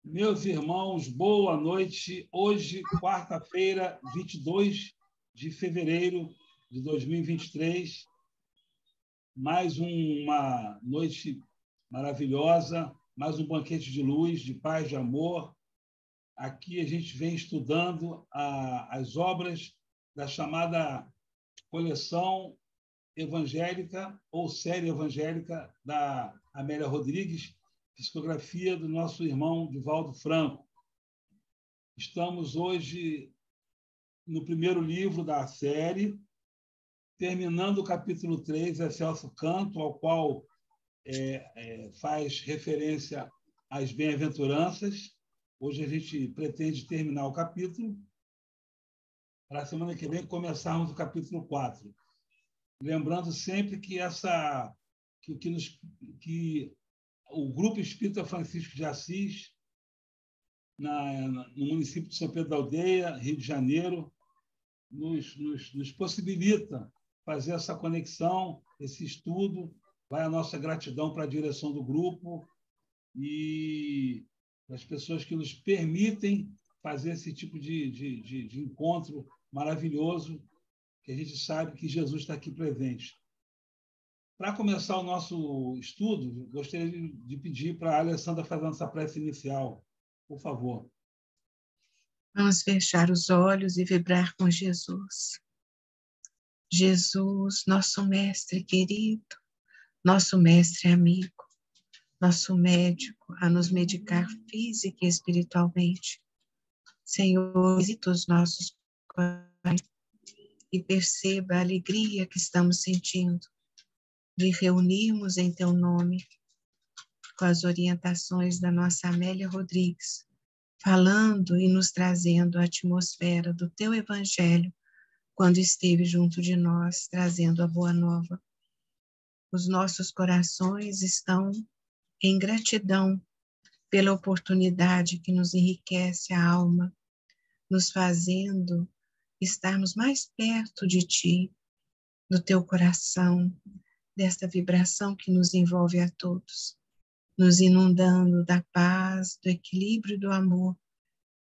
Meus irmãos, boa noite. Hoje, quarta-feira, 22 de fevereiro de 2023, mais uma noite maravilhosa, mais um banquete de luz, de paz, de amor. Aqui a gente vem estudando as obras da chamada coleção evangélica ou série evangélica da Amélia Rodrigues, psicografia do nosso irmão Divaldo Franco. Estamos hoje no primeiro livro da série, terminando o capítulo 3, Excelso Canto, ao qual faz referência às bem-aventuranças. Hoje a gente pretende terminar o capítulo, para a semana que vem começarmos o capítulo 4. Lembrando sempre que o Grupo Espírita Francisco de Assis, no município de São Pedro da Aldeia, Rio de Janeiro, nos possibilita fazer essa conexão, esse estudo. Vai a nossa gratidão para a direção do grupo e as pessoas que nos permitem fazer esse tipo de encontro maravilhoso, que a gente sabe que Jesus está aqui presente. Para começar o nosso estudo, gostaria de pedir para a Alessandra fazer a nossa prece inicial, por favor. Vamos fechar os olhos e vibrar com Jesus. Jesus, nosso mestre querido, nosso mestre amigo, nosso médico a nos medicar física e espiritualmente. Senhor, visita os nossos corações e perceba a alegria que estamos sentindo de reunirmos em Teu nome, com as orientações da nossa Amélia Rodrigues, falando e nos trazendo a atmosfera do Teu Evangelho, quando esteve junto de nós, trazendo a boa nova. Os nossos corações estão em gratidão pela oportunidade que nos enriquece a alma, nos fazendo estarmos mais perto de Ti, do Teu coração, desta vibração que nos envolve a todos, nos inundando da paz, do equilíbrio e do amor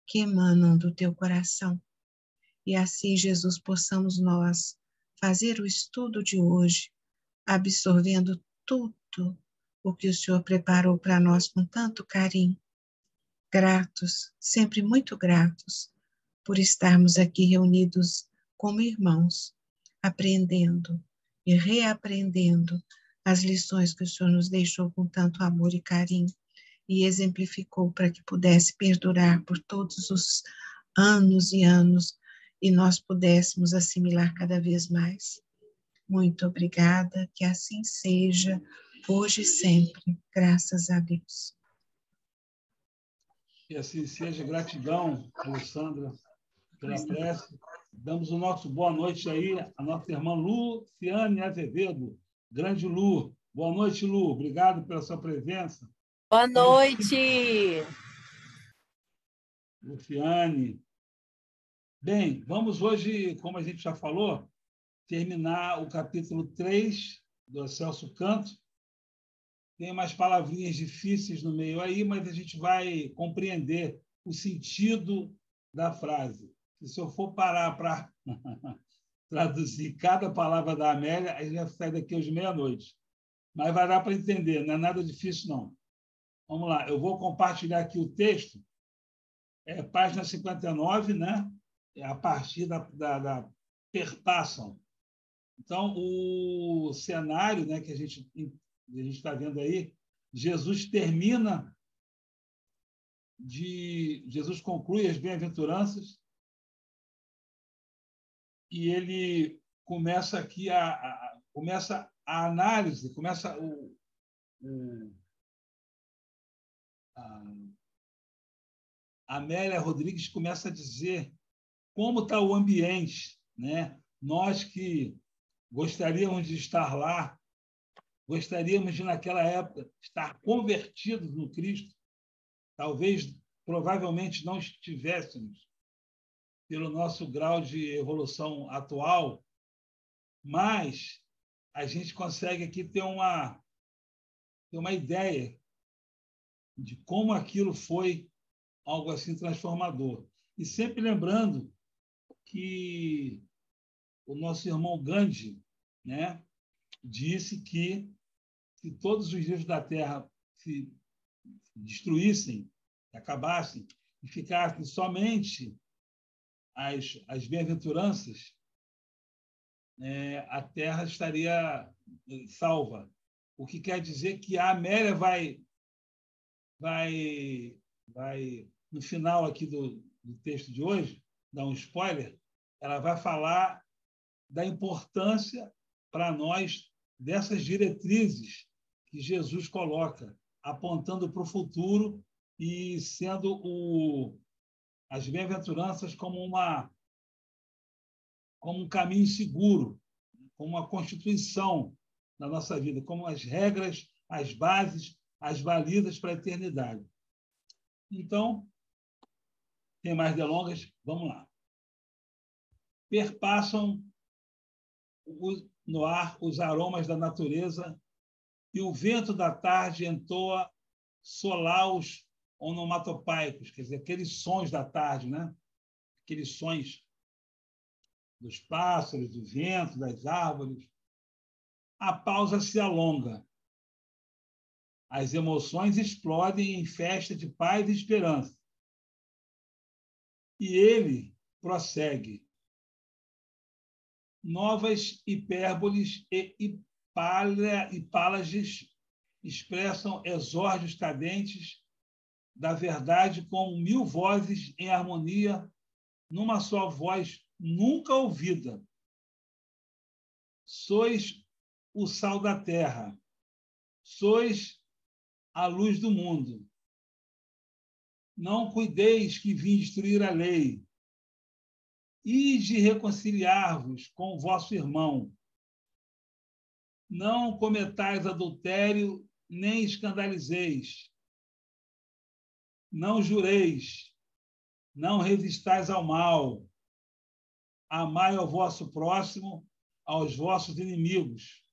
que emanam do Teu coração. E assim, Jesus, possamos nós fazer o estudo de hoje, absorvendo tudo o que o Senhor preparou para nós com tanto carinho. Gratos, sempre muito gratos, por estarmos aqui reunidos como irmãos, aprendendo e reaprendendo as lições que o Senhor nos deixou com tanto amor e carinho e exemplificou para que pudesse perdurar por todos os anos e anos e nós pudéssemos assimilar cada vez mais. Muito obrigada, que assim seja, hoje e sempre, graças a Deus. Que assim seja. Gratidão, Alessandra, pela prece. Damos o nosso boa noite aí à nossa irmã Luciane Azevedo, grande Lu. Boa noite, Lu. Obrigado pela sua presença. Boa noite. Luciane. Bem, vamos hoje, como a gente já falou, terminar o capítulo 3 do Excelso Canto. Tem umas palavrinhas difíceis no meio aí, mas a gente vai compreender o sentido da frase. E se eu for parar para traduzir cada palavra da Amélia, a gente vai sair daqui hoje meia-noite. Mas vai dar para entender, não é nada difícil, não. Vamos lá, eu vou compartilhar aqui o texto, página 59, né? A partir da perpassam. Então, o cenário, né, que a gente está vendo aí, Jesus conclui as bem-aventuranças e ele começa aqui começa a análise, começa a Amélia Rodrigues começa a dizer como está o ambiente, né? Nós que gostaríamos de estar lá, gostaríamos de, naquela época, estar convertidos no Cristo, talvez, provavelmente, não estivéssemos pelo nosso grau de evolução atual, mas a gente consegue aqui ter uma ideia de como aquilo foi algo assim transformador. E sempre lembrando que o nosso irmão Gandhi, né, disse que se todos os rios da Terra se destruíssem, acabassem, e ficassem somente as bem-aventuranças, a Terra estaria salva. O que quer dizer que a Amélia vai no final aqui do texto de hoje, dar um spoiler, ela vai falar da importância para nós dessas diretrizes que Jesus coloca, apontando para o futuro e sendo as bem-aventuranças como um caminho seguro, como uma constituição na nossa vida, como as regras, as bases, as balizas para a eternidade. Então, sem mais delongas, vamos lá. Perpassam no ar os aromas da natureza e o vento da tarde entoa solaus onomatopaicos, quer dizer, aqueles sons da tarde, né? Aqueles sons dos pássaros, do vento, das árvores. A pausa se alonga. As emoções explodem em festa de paz e esperança. E ele prossegue. Novas hipérboles e hipálages expressam exórdios cadentes da verdade com 1000 vozes em harmonia, numa só voz nunca ouvida. Sois o sal da terra, sois a luz do mundo. Não cuideis que vim destruir a lei, ide reconciliar-vos com o vosso irmão. Não cometais adultério, nem escandalizeis. Não jureis, não resistais ao mal. Amai ao vosso próximo, aos vossos inimigos.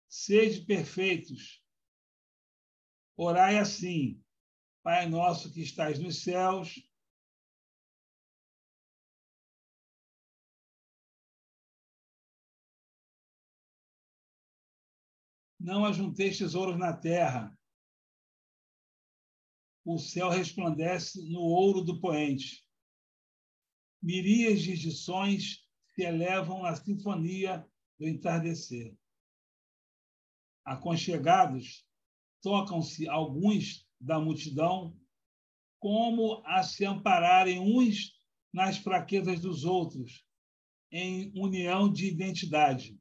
Sede perfeitos. Orai assim: Pai nosso que estais nos céus, não ajunteis tesouros na terra. O céu resplandece no ouro do poente. Miríades de sons se elevam na sinfonia do entardecer. Aconchegados, tocam-se alguns da multidão, como a se ampararem uns nas fraquezas dos outros, em união de identidade.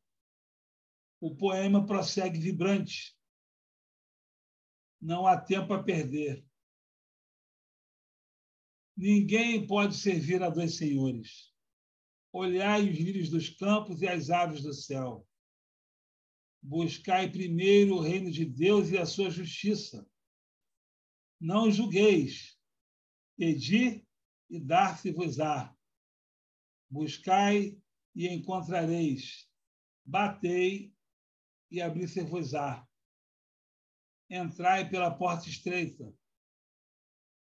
O poema prossegue vibrante. Não há tempo a perder. Ninguém pode servir a dois senhores. Olhai os lírios dos campos e as aves do céu. Buscai primeiro o reino de Deus e a sua justiça. Não julgueis. Pedi e dar-se-vos-á. Buscai e encontrareis. Batei e abrir-se-vos-á. Entrai pela porta estreita.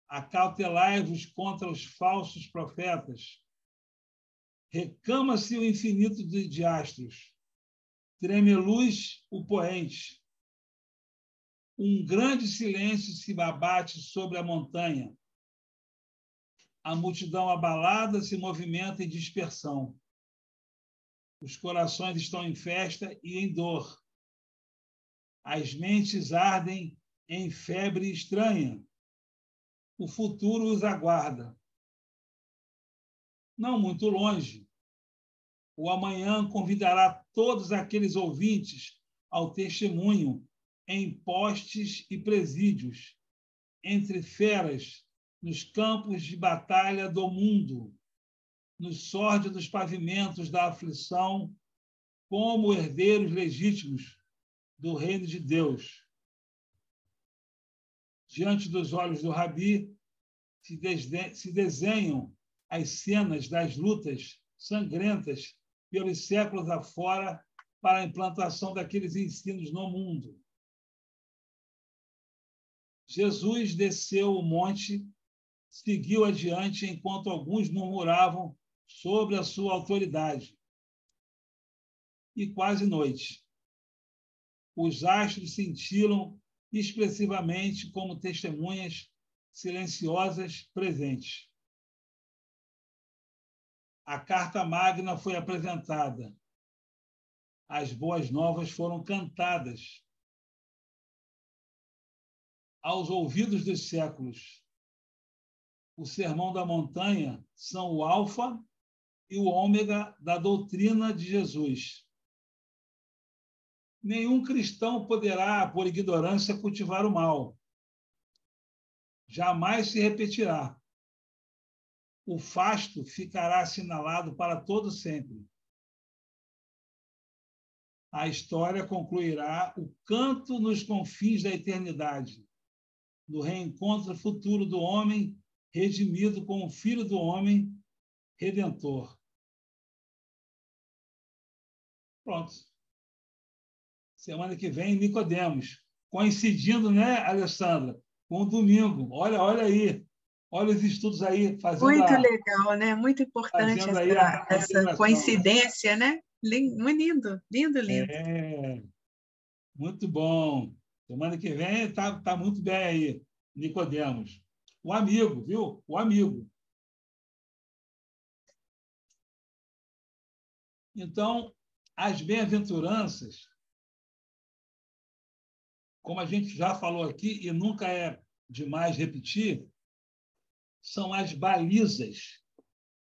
Acautelai-vos contra os falsos profetas. Recama-se o infinito de astros. Treme-luz o poente. Um grande silêncio se abate sobre a montanha. A multidão abalada se movimenta em dispersão. Os corações estão em festa e em dor. As mentes ardem em febre estranha. O futuro os aguarda. Não muito longe, o amanhã convidará todos aqueles ouvintes ao testemunho em postes e presídios, entre feras, nos campos de batalha do mundo, nos sórdidos pavimentos da aflição, como herdeiros legítimos do reino de Deus. Diante dos olhos do Rabi se desenham as cenas das lutas sangrentas pelos séculos afora para a implantação daqueles ensinos no mundo. Jesus desceu o monte, seguiu adiante, enquanto alguns murmuravam sobre a sua autoridade. E quase noite. Os astros cintilam expressivamente como testemunhas silenciosas presentes. A carta magna foi apresentada. As boas novas foram cantadas aos ouvidos dos séculos. O Sermão da Montanha são o alfa e o ômega da doutrina de Jesus. Nenhum cristão poderá, por ignorância, cultivar o mal. Jamais se repetirá. O fasto ficará assinalado para todo sempre. A história concluirá o canto nos confins da eternidade, do reencontro futuro do homem redimido com o Filho do Homem Redentor. Pronto. Semana que vem, Nicodemos. Coincidindo, né, Alessandra? Com o domingo. Olha aí. Olha os estudos aí. Muito legal, né? Muito importante essa coincidência, né? Lindo, lindo, lindo. Muito bom. Semana que vem tá muito bem aí, Nicodemos. O amigo, viu? O amigo. Então, as bem-aventuranças, como a gente já falou aqui, e nunca é demais repetir, são as balizas,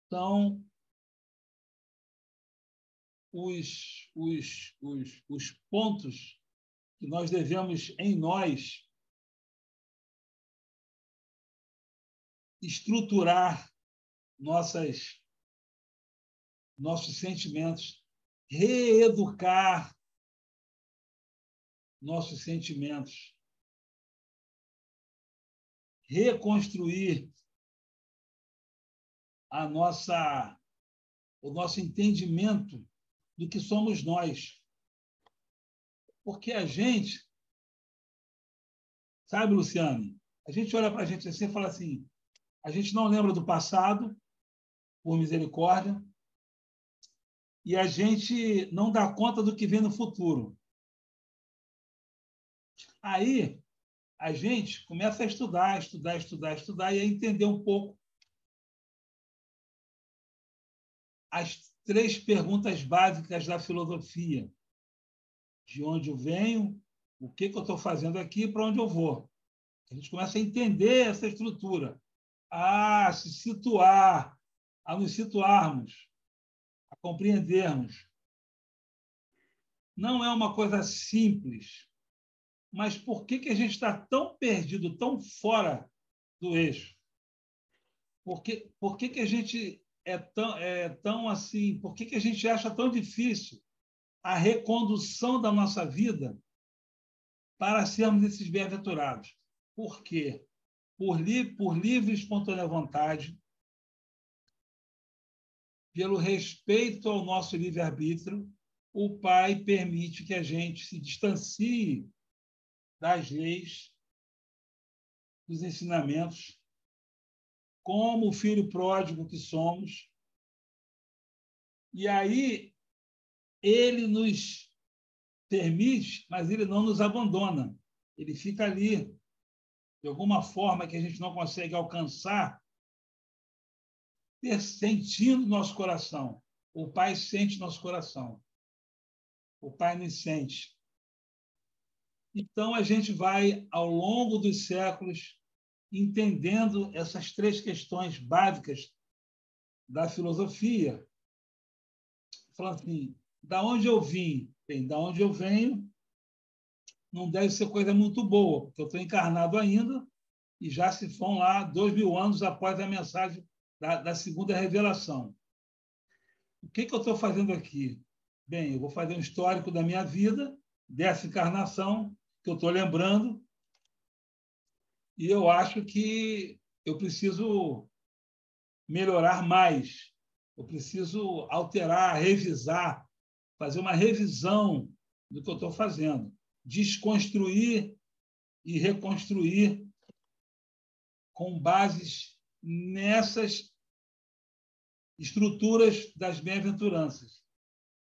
são os pontos que nós devemos, em nós, estruturar nossos sentimentos, reeducar nossos sentimentos, reconstruir o nosso entendimento do que somos nós. Porque a gente, sabe, Luciane, a gente olha para a gente assim e fala assim, a gente não lembra do passado, por misericórdia, e a gente não dá conta do que vem no futuro. Aí, a gente começa a estudar e a entender um pouco as 3 perguntas básicas da filosofia. De onde eu venho, o que eu estou fazendo aqui e para onde eu vou. A gente começa a entender essa estrutura, a se situar, a nos situarmos, a compreendermos. Não é uma coisa simples, mas por que a gente está tão perdido, tão fora do eixo? Por que a gente é tão assim? Por que a gente acha tão difícil a recondução da nossa vida para sermos esses bem-aventurados? Por quê? Por livre e espontânea vontade, pelo respeito ao nosso livre-arbítrio, o Pai permite que a gente se distancie das leis, dos ensinamentos, como o filho pródigo que somos. E aí ele nos permite, mas ele não nos abandona. Ele fica ali, de alguma forma que a gente não consegue alcançar, sentindo nosso coração. O Pai sente nosso coração. O Pai nos sente. Então, a gente vai, ao longo dos séculos, entendendo essas 3 questões básicas da filosofia. Falando assim, da onde eu vim? Bem, da onde eu venho não deve ser coisa muito boa, porque eu estou encarnado ainda e já se vão lá 2000 anos após a mensagem da segunda revelação. O que eu estou fazendo aqui? Bem, eu vou fazer um histórico da minha vida, dessa encarnação, que eu estou lembrando, e eu acho que eu preciso melhorar mais, eu preciso alterar, revisar, fazer uma revisão do que eu estou fazendo, desconstruir e reconstruir com bases nessas estruturas das bem-aventuranças.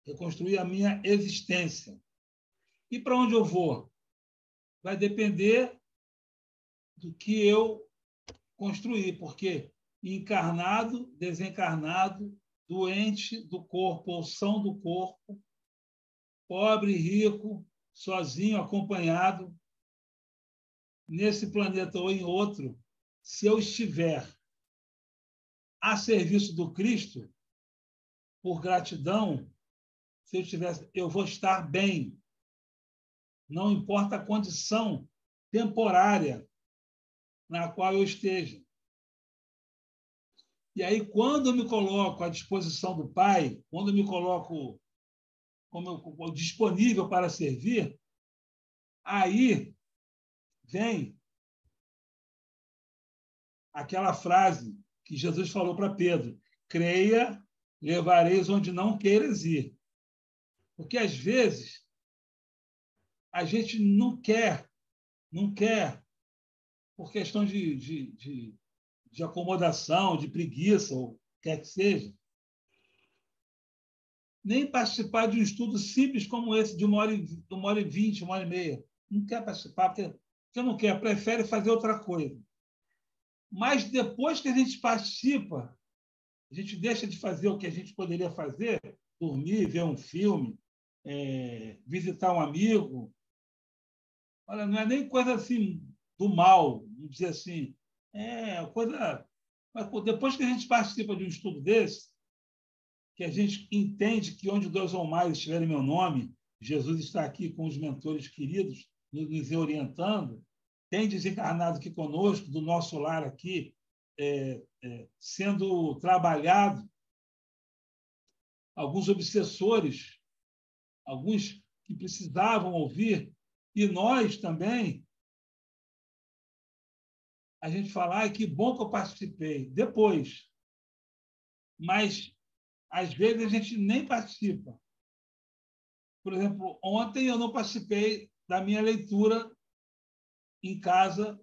Reconstruir a minha existência. E para onde eu vou? Vai depender do que eu construir, porque encarnado, desencarnado, doente do corpo ou são do corpo, pobre, rico, sozinho, acompanhado, nesse planeta ou em outro, se eu estiver a serviço do Cristo, por gratidão, se eu tivesse, eu vou estar bem. Não importa a condição temporária na qual eu esteja. E aí, quando eu me coloco à disposição do Pai, quando eu me coloco como disponível para servir, aí vem aquela frase que Jesus falou para Pedro: creia, levareis onde não queiras ir. Porque, às vezes, a gente não quer, por questão de acomodação, de preguiça, ou quer que seja, nem participar de um estudo simples como esse, de 1h20, 1h30. Não quer participar, porque não quer, prefere fazer outra coisa. Mas depois que a gente participa, a gente deixa de fazer o que a gente poderia fazer, dormir, ver um filme, visitar um amigo. Olha, não é nem coisa assim do mal, vamos dizer assim. É coisa... Mas depois que a gente participa de um estudo desse, que a gente entende que onde 2 ou mais estiverem meu nome, Jesus está aqui com os mentores queridos, nos orientando, tem desencarnado aqui conosco, do nosso lar aqui, sendo trabalhado, alguns obsessores, alguns que precisavam ouvir, e nós também, a gente fala, que bom que eu participei. Depois, mas, às vezes, a gente nem participa. Por exemplo, ontem eu não participei da minha leitura em casa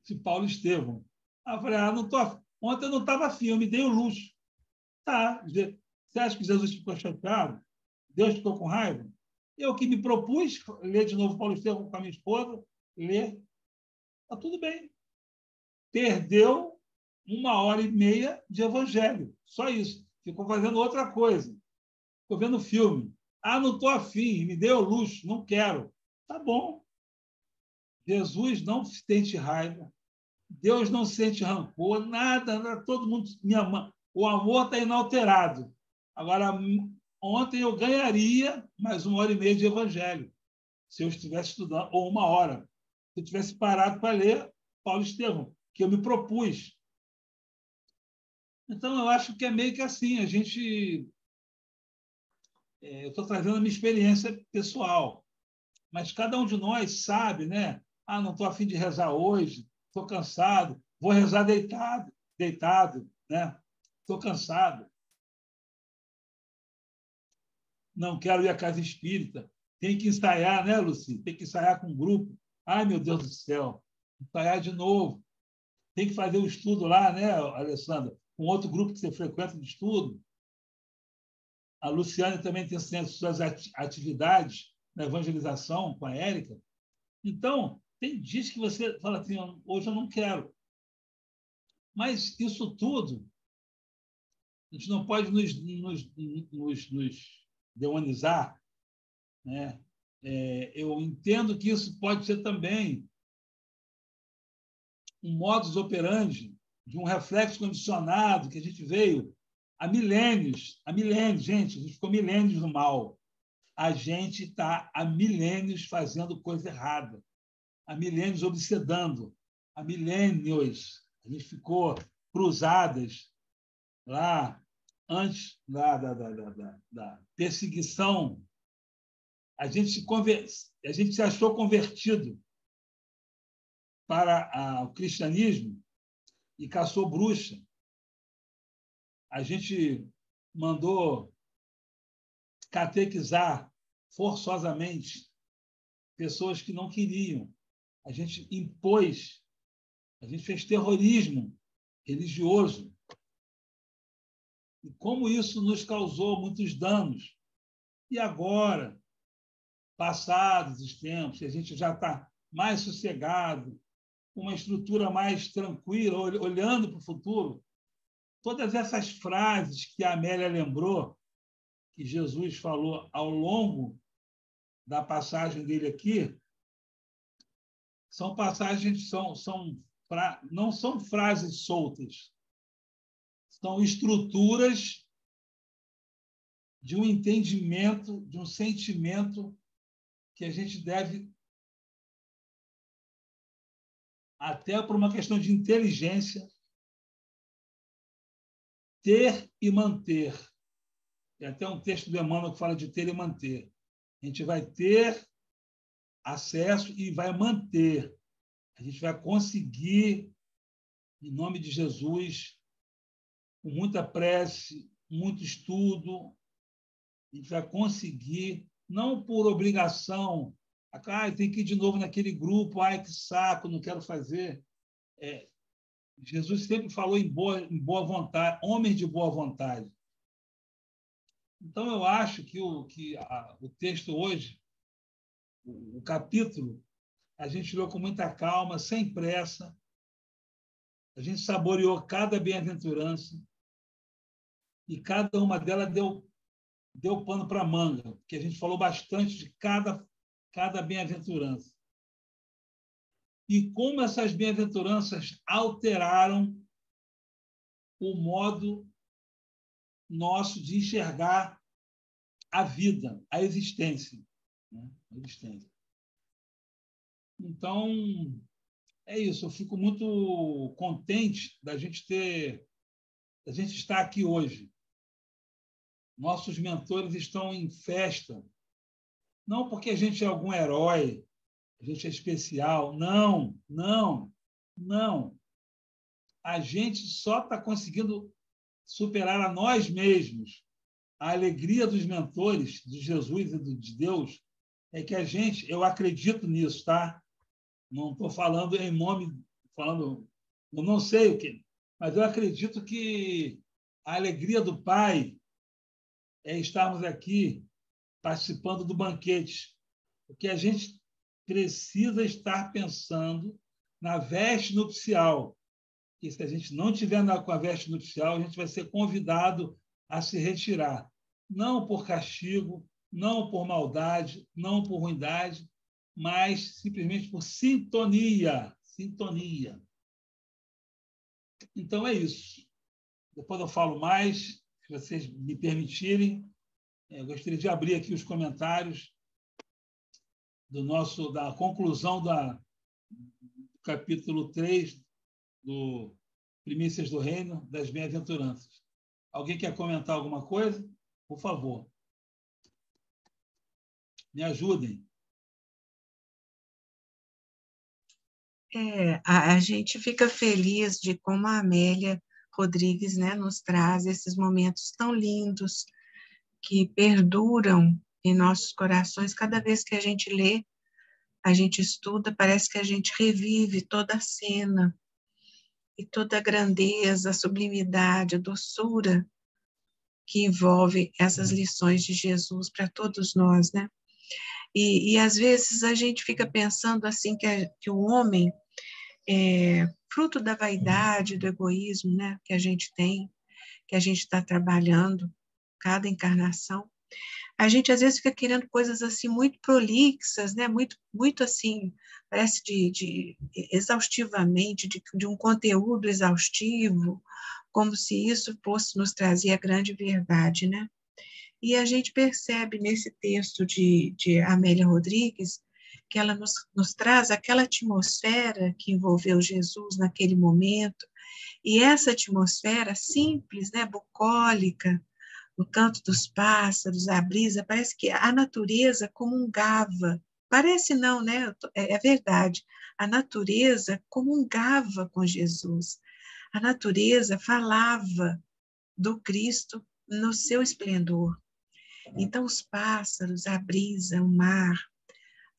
de Paulo Estevão. Eu falei, ontem eu não estava afim, eu me dei o luxo. Tá, você acha que Jesus ficou chateado? Deus ficou com raiva? Eu que me propus ler de novo Paulo Estevão com a minha esposa, ler, está tudo bem. Perdeu 1h30 de evangelho, só isso. Ficou fazendo outra coisa. Ficou vendo filme. Não estou afim, me deu o luxo, não quero. Tá bom. Jesus não sente raiva, Deus não sente rancor, nada, todo mundo me ama. O amor está inalterado. Agora, ontem eu ganharia mais 1h30 de evangelho, se eu estivesse estudando, ou 1 hora, se eu tivesse parado para ler Paulo Estevão, que eu me propus. Então, eu acho que é meio que assim, a gente... eu estou trazendo a minha experiência pessoal, mas cada um de nós sabe, né? Não estou a fim de rezar hoje, estou cansado, vou rezar deitado, né? Estou cansado. Não quero ir à casa espírita. Tem que ensaiar, né, Luci? Tem que ensaiar com um grupo. Ai, meu Deus do céu, ensaiar de novo. Tem que fazer um estudo lá, né, Alessandra? Com outro grupo que você frequenta de estudo. A Luciane também tem suas atividades na evangelização com a Érica. Então, tem dias que você fala assim, hoje eu não quero. Mas isso tudo, a gente não pode nos demonizar, né? Eu entendo que isso pode ser também um modus operandi de um reflexo condicionado que a gente veio há milênios, gente, a gente ficou milênios no mal. A gente está há milênios fazendo coisa errada, há milênios obsedando, há milênios. A gente ficou cruzadas lá antes da perseguição. A gente se achou convertido para o cristianismo e caçou bruxa. A gente mandou catequizar forçosamente pessoas que não queriam. A gente impôs A gente fez terrorismo religioso. E como isso nos causou muitos danos. E agora, passados os tempos, a gente já está mais sossegado, com uma estrutura mais tranquila, olhando para o futuro, todas essas frases que a Amélia lembrou, que Jesus falou ao longo da passagem dele aqui, são passagens, não são frases soltas, são estruturas de um entendimento, de um sentimento que a gente deve, até por uma questão de inteligência, ter e manter. Tem até um texto do Emmanuel que fala de ter e manter. A gente vai ter acesso e vai manter. A gente vai conseguir, em nome de Jesus, com muita prece, muito estudo, a gente vai conseguir, não por obrigação, tem que ir de novo naquele grupo, que saco, não quero fazer. Jesus sempre falou em boa vontade, homens de boa vontade. Então, eu acho que o texto hoje, o capítulo, a gente leu com muita calma, sem pressa, a gente saboreou cada bem-aventurança e cada uma delas deu pano para manga, porque a gente falou bastante de cada bem-aventurança. E como essas bem-aventuranças alteraram o modo nosso de enxergar a vida, a existência. Né? A existência. Então, é isso. Eu fico muito contente da gente estar aqui hoje. Nossos mentores estão em festa. Não porque a gente é algum herói, a gente é especial. Não, não, não. A gente só está conseguindo superar a nós mesmos. A alegria dos mentores, de Jesus e de Deus, é que eu acredito nisso, tá? Não estou falando em nome, eu não sei o que, mas eu acredito que a alegria do Pai é estarmos aqui participando do banquete, porque a gente precisa estar pensando na veste nupcial, e se a gente não tiver com a veste nupcial, a gente vai ser convidado a se retirar, não por castigo, não por maldade, não por ruindade, mas simplesmente por sintonia. Sintonia. Então, é isso. Depois eu falo mais, se vocês me permitirem. Eu gostaria de abrir aqui os comentários da conclusão do capítulo 3 do Primícias do Reino, das Bem-aventuranças. Alguém quer comentar alguma coisa? Por favor. Me ajudem. A gente fica feliz de como a Amélia Rodrigues, né, nos traz esses momentos tão lindos que perduram em nossos corações. Cada vez que a gente lê, a gente estuda, parece que a gente revive toda a cena e toda a grandeza, a sublimidade, a doçura que envolve essas lições de Jesus para todos nós, né? E às vezes a gente fica pensando assim que o homem é fruto da vaidade, do egoísmo, né, que a gente tem, que a gente está trabalhando, cada encarnação. A gente às vezes fica querendo coisas assim muito prolixas, né, muito assim, parece de exaustivamente, de um conteúdo exaustivo, como se isso fosse nos trazer a grande verdade, né? E a gente percebe nesse texto de Amélia Rodrigues que ela nos traz aquela atmosfera que envolveu Jesus naquele momento, e essa atmosfera simples, né, bucólica, o canto dos pássaros, a brisa, parece que a natureza comungava, parece não, né, é verdade, a natureza comungava com Jesus, a natureza falava do Cristo no seu esplendor. Então, os pássaros, a brisa, o mar,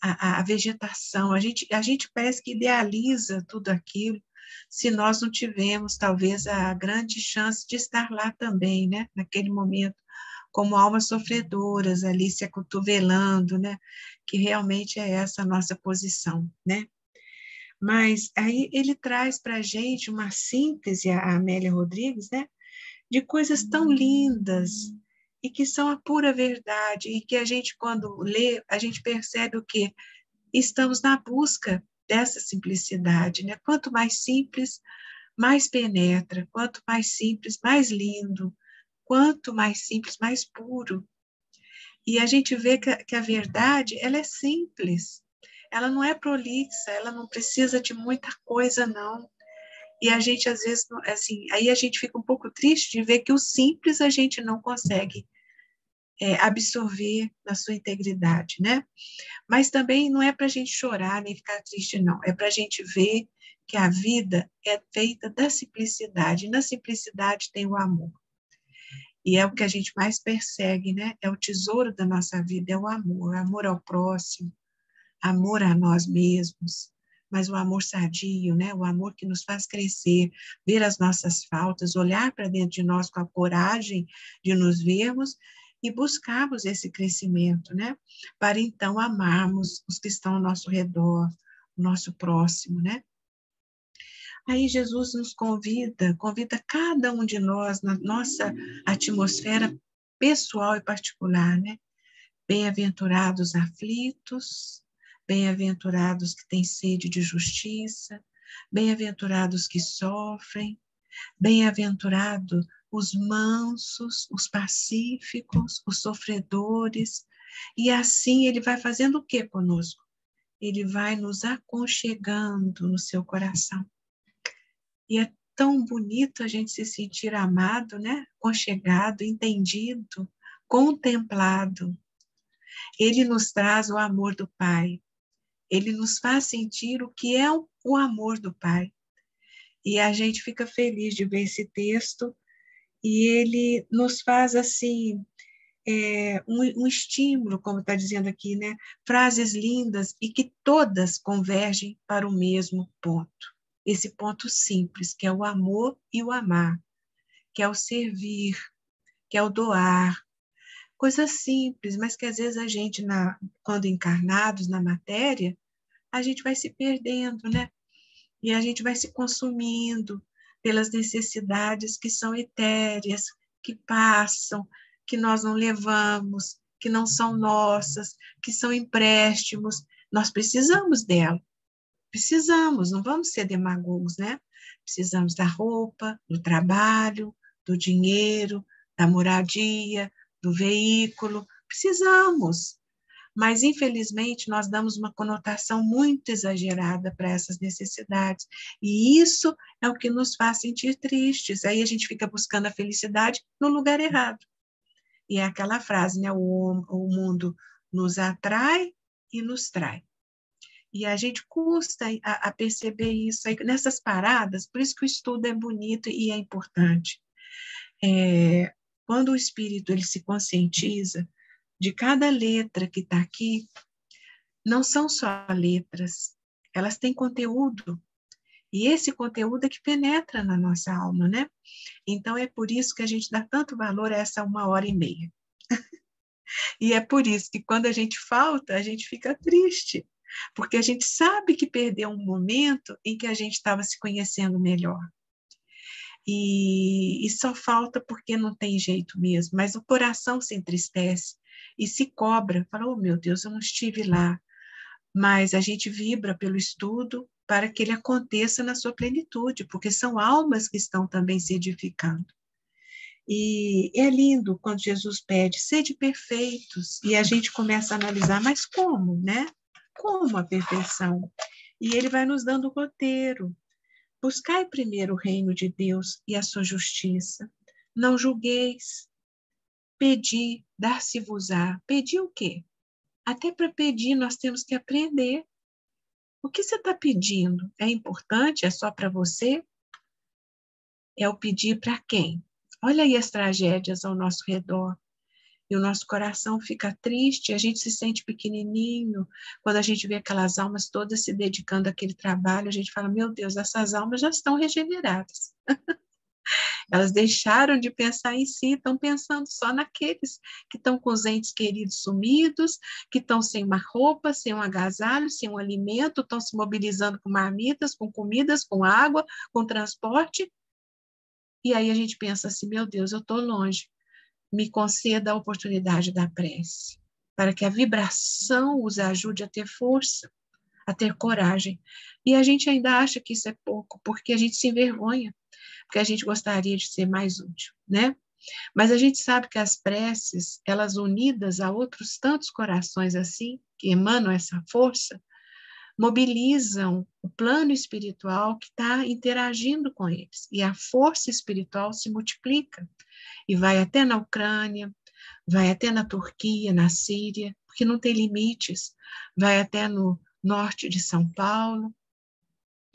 a vegetação, a gente parece que idealiza tudo aquilo, se nós não tivemos, talvez, a grande chance de estar lá também, né? Naquele momento, como almas sofredoras, ali se acotovelando, né? Que realmente é essa a nossa posição, né? Mas aí ele traz para a gente uma síntese, a Amélia Rodrigues, né? De coisas tão lindas e que são a pura verdade, e que a gente, quando lê, a gente percebe o quê? Estamos na busca dessa simplicidade, né? Quanto mais simples, mais penetra. Quanto mais simples, mais lindo. Quanto mais simples, mais puro. E a gente vê que a verdade, ela é simples. Ela não é prolixa, ela não precisa de muita coisa, não. E a gente, às vezes, assim, aí a gente fica um pouco triste de ver que o simples a gente não consegue absorver na sua integridade, né? Mas também não é para a gente chorar nem ficar triste, não. É para a gente ver que a vida é feita da simplicidade. E na simplicidade tem o amor. E é o que a gente mais persegue, né? É o tesouro da nossa vida, é o amor ao próximo, amor a nós mesmos, mas o amor sadio, né? O amor que nos faz crescer, ver as nossas faltas, olhar para dentro de nós com a coragem de nos vermos e buscarmos esse crescimento, né? Para então amarmos os que estão ao nosso redor, o nosso próximo, né? Aí Jesus nos convida cada um de nós na nossa atmosfera pessoal e particular, né? Bem-aventurados aflitos, bem-aventurados que têm sede de justiça, bem-aventurados que sofrem, bem-aventurados os mansos, os pacíficos, os sofredores. E assim ele vai fazendo o que conosco? Ele vai nos aconchegando no seu coração. E é tão bonito a gente se sentir amado, né? Aconchegado, entendido, contemplado. Ele nos traz o amor do Pai. Ele nos faz sentir o que é o amor do Pai. E a gente fica feliz de ver esse texto e ele nos faz, assim, um estímulo, como está dizendo aqui, né? Frases lindas e que todas convergem para o mesmo ponto. Esse ponto simples, que é o amor e o amar, que é o servir, que é o doar. Coisas simples, mas que às vezes a gente, quando encarnados na matéria, a gente vai se perdendo, né? E a gente vai se consumindo pelas necessidades que são etéreas, que passam, que nós não levamos, que não são nossas, que são empréstimos. Nós precisamos dela. Precisamos, não vamos ser demagogos, né? Precisamos da roupa, do trabalho, do dinheiro, da moradia, do veículo. Precisamos. Mas, infelizmente, nós damos uma conotação muito exagerada para essas necessidades. E isso é o que nos faz sentir tristes. Aí a gente fica buscando a felicidade no lugar errado. E é aquela frase, né? O mundo nos atrai e nos trai. E a gente custa a perceber isso aí, nessas paradas, por isso que o estudo é bonito e é importante. Quando o espírito ele se conscientiza de cada letra que está aqui, não são só letras, elas têm conteúdo. E esse conteúdo é que penetra na nossa alma, né? Então é por isso que a gente dá tanto valor a essa 1h30. E é por isso que quando a gente falta, a gente fica triste. Porque a gente sabe que perdeu um momento em que a gente estava se conhecendo melhor. E só falta porque não tem jeito mesmo, mas o coração se entristece e se cobra, fala, oh meu Deus, eu não estive lá, mas a gente vibra pelo estudo para que ele aconteça na sua plenitude, porque são almas que estão também se edificando. E é lindo quando Jesus pede, sede perfeitos, e a gente começa a analisar, mas como, né? Como a perfeição? E ele vai nos dando o roteiro. Buscai primeiro o reino de Deus e a sua justiça. Não julgueis. Pedi, dar-se-vos-á. Pedir o quê? Até para pedir nós temos que aprender. O que você está pedindo? É importante? É só para você? É o pedir para quem? Olha aí as tragédias ao nosso redor. E o nosso coração fica triste, a gente se sente pequenininho. Quando a gente vê aquelas almas todas se dedicando àquele trabalho, a gente fala, meu Deus, essas almas já estão regeneradas. Elas deixaram de pensar em si, estão pensando só naqueles que estão com os entes queridos sumidos, que estão sem uma roupa, sem um agasalho, sem um alimento, estão se mobilizando com marmitas, com comidas, com água, com transporte. E aí a gente pensa assim, meu Deus, eu estou longe. Me conceda a oportunidade da prece, para que a vibração os ajude a ter força, a ter coragem. E a gente ainda acha que isso é pouco, porque a gente se envergonha, porque a gente gostaria de ser mais útil, né? Mas a gente sabe que as preces, elas unidas a outros tantos corações assim, que emanam essa força, mobilizam o plano espiritual que está interagindo com eles. E a força espiritual se multiplica e vai até na Ucrânia, vai até na Turquia, na Síria, porque não tem limites, vai até no norte de São Paulo,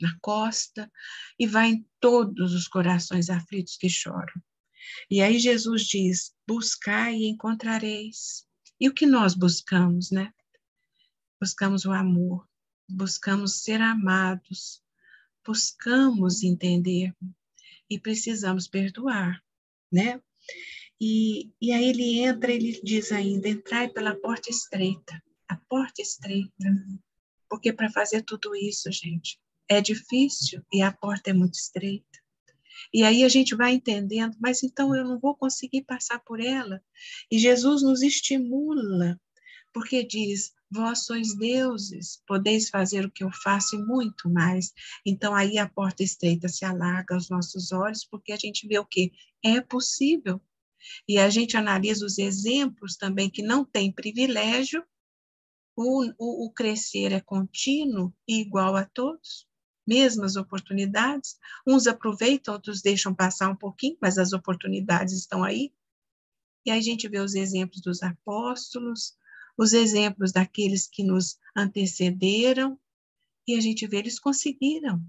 na costa, e vai em todos os corações aflitos que choram. E aí Jesus diz, buscai e encontrareis. E o que nós buscamos, né? Buscamos o amor, buscamos ser amados, buscamos entender e precisamos perdoar, né? E aí ele entra, ele diz ainda, entrai pela porta estreita, a porta estreita, porque para fazer tudo isso, gente, é difícil e a porta é muito estreita. E aí a gente vai entendendo, mas então eu não vou conseguir passar por ela. E Jesus nos estimula, porque diz, vós sois deuses, podeis fazer o que eu faço e muito mais. Então aí a porta estreita se alarga aos nossos olhos, porque a gente vê o quê? É possível. E a gente analisa os exemplos também que não têm privilégio, o crescer é contínuo e igual a todos, mesmas oportunidades, uns aproveitam, outros deixam passar um pouquinho, mas as oportunidades estão aí. E aí a gente vê os exemplos dos apóstolos, os exemplos daqueles que nos antecederam, e a gente vê eles conseguiram.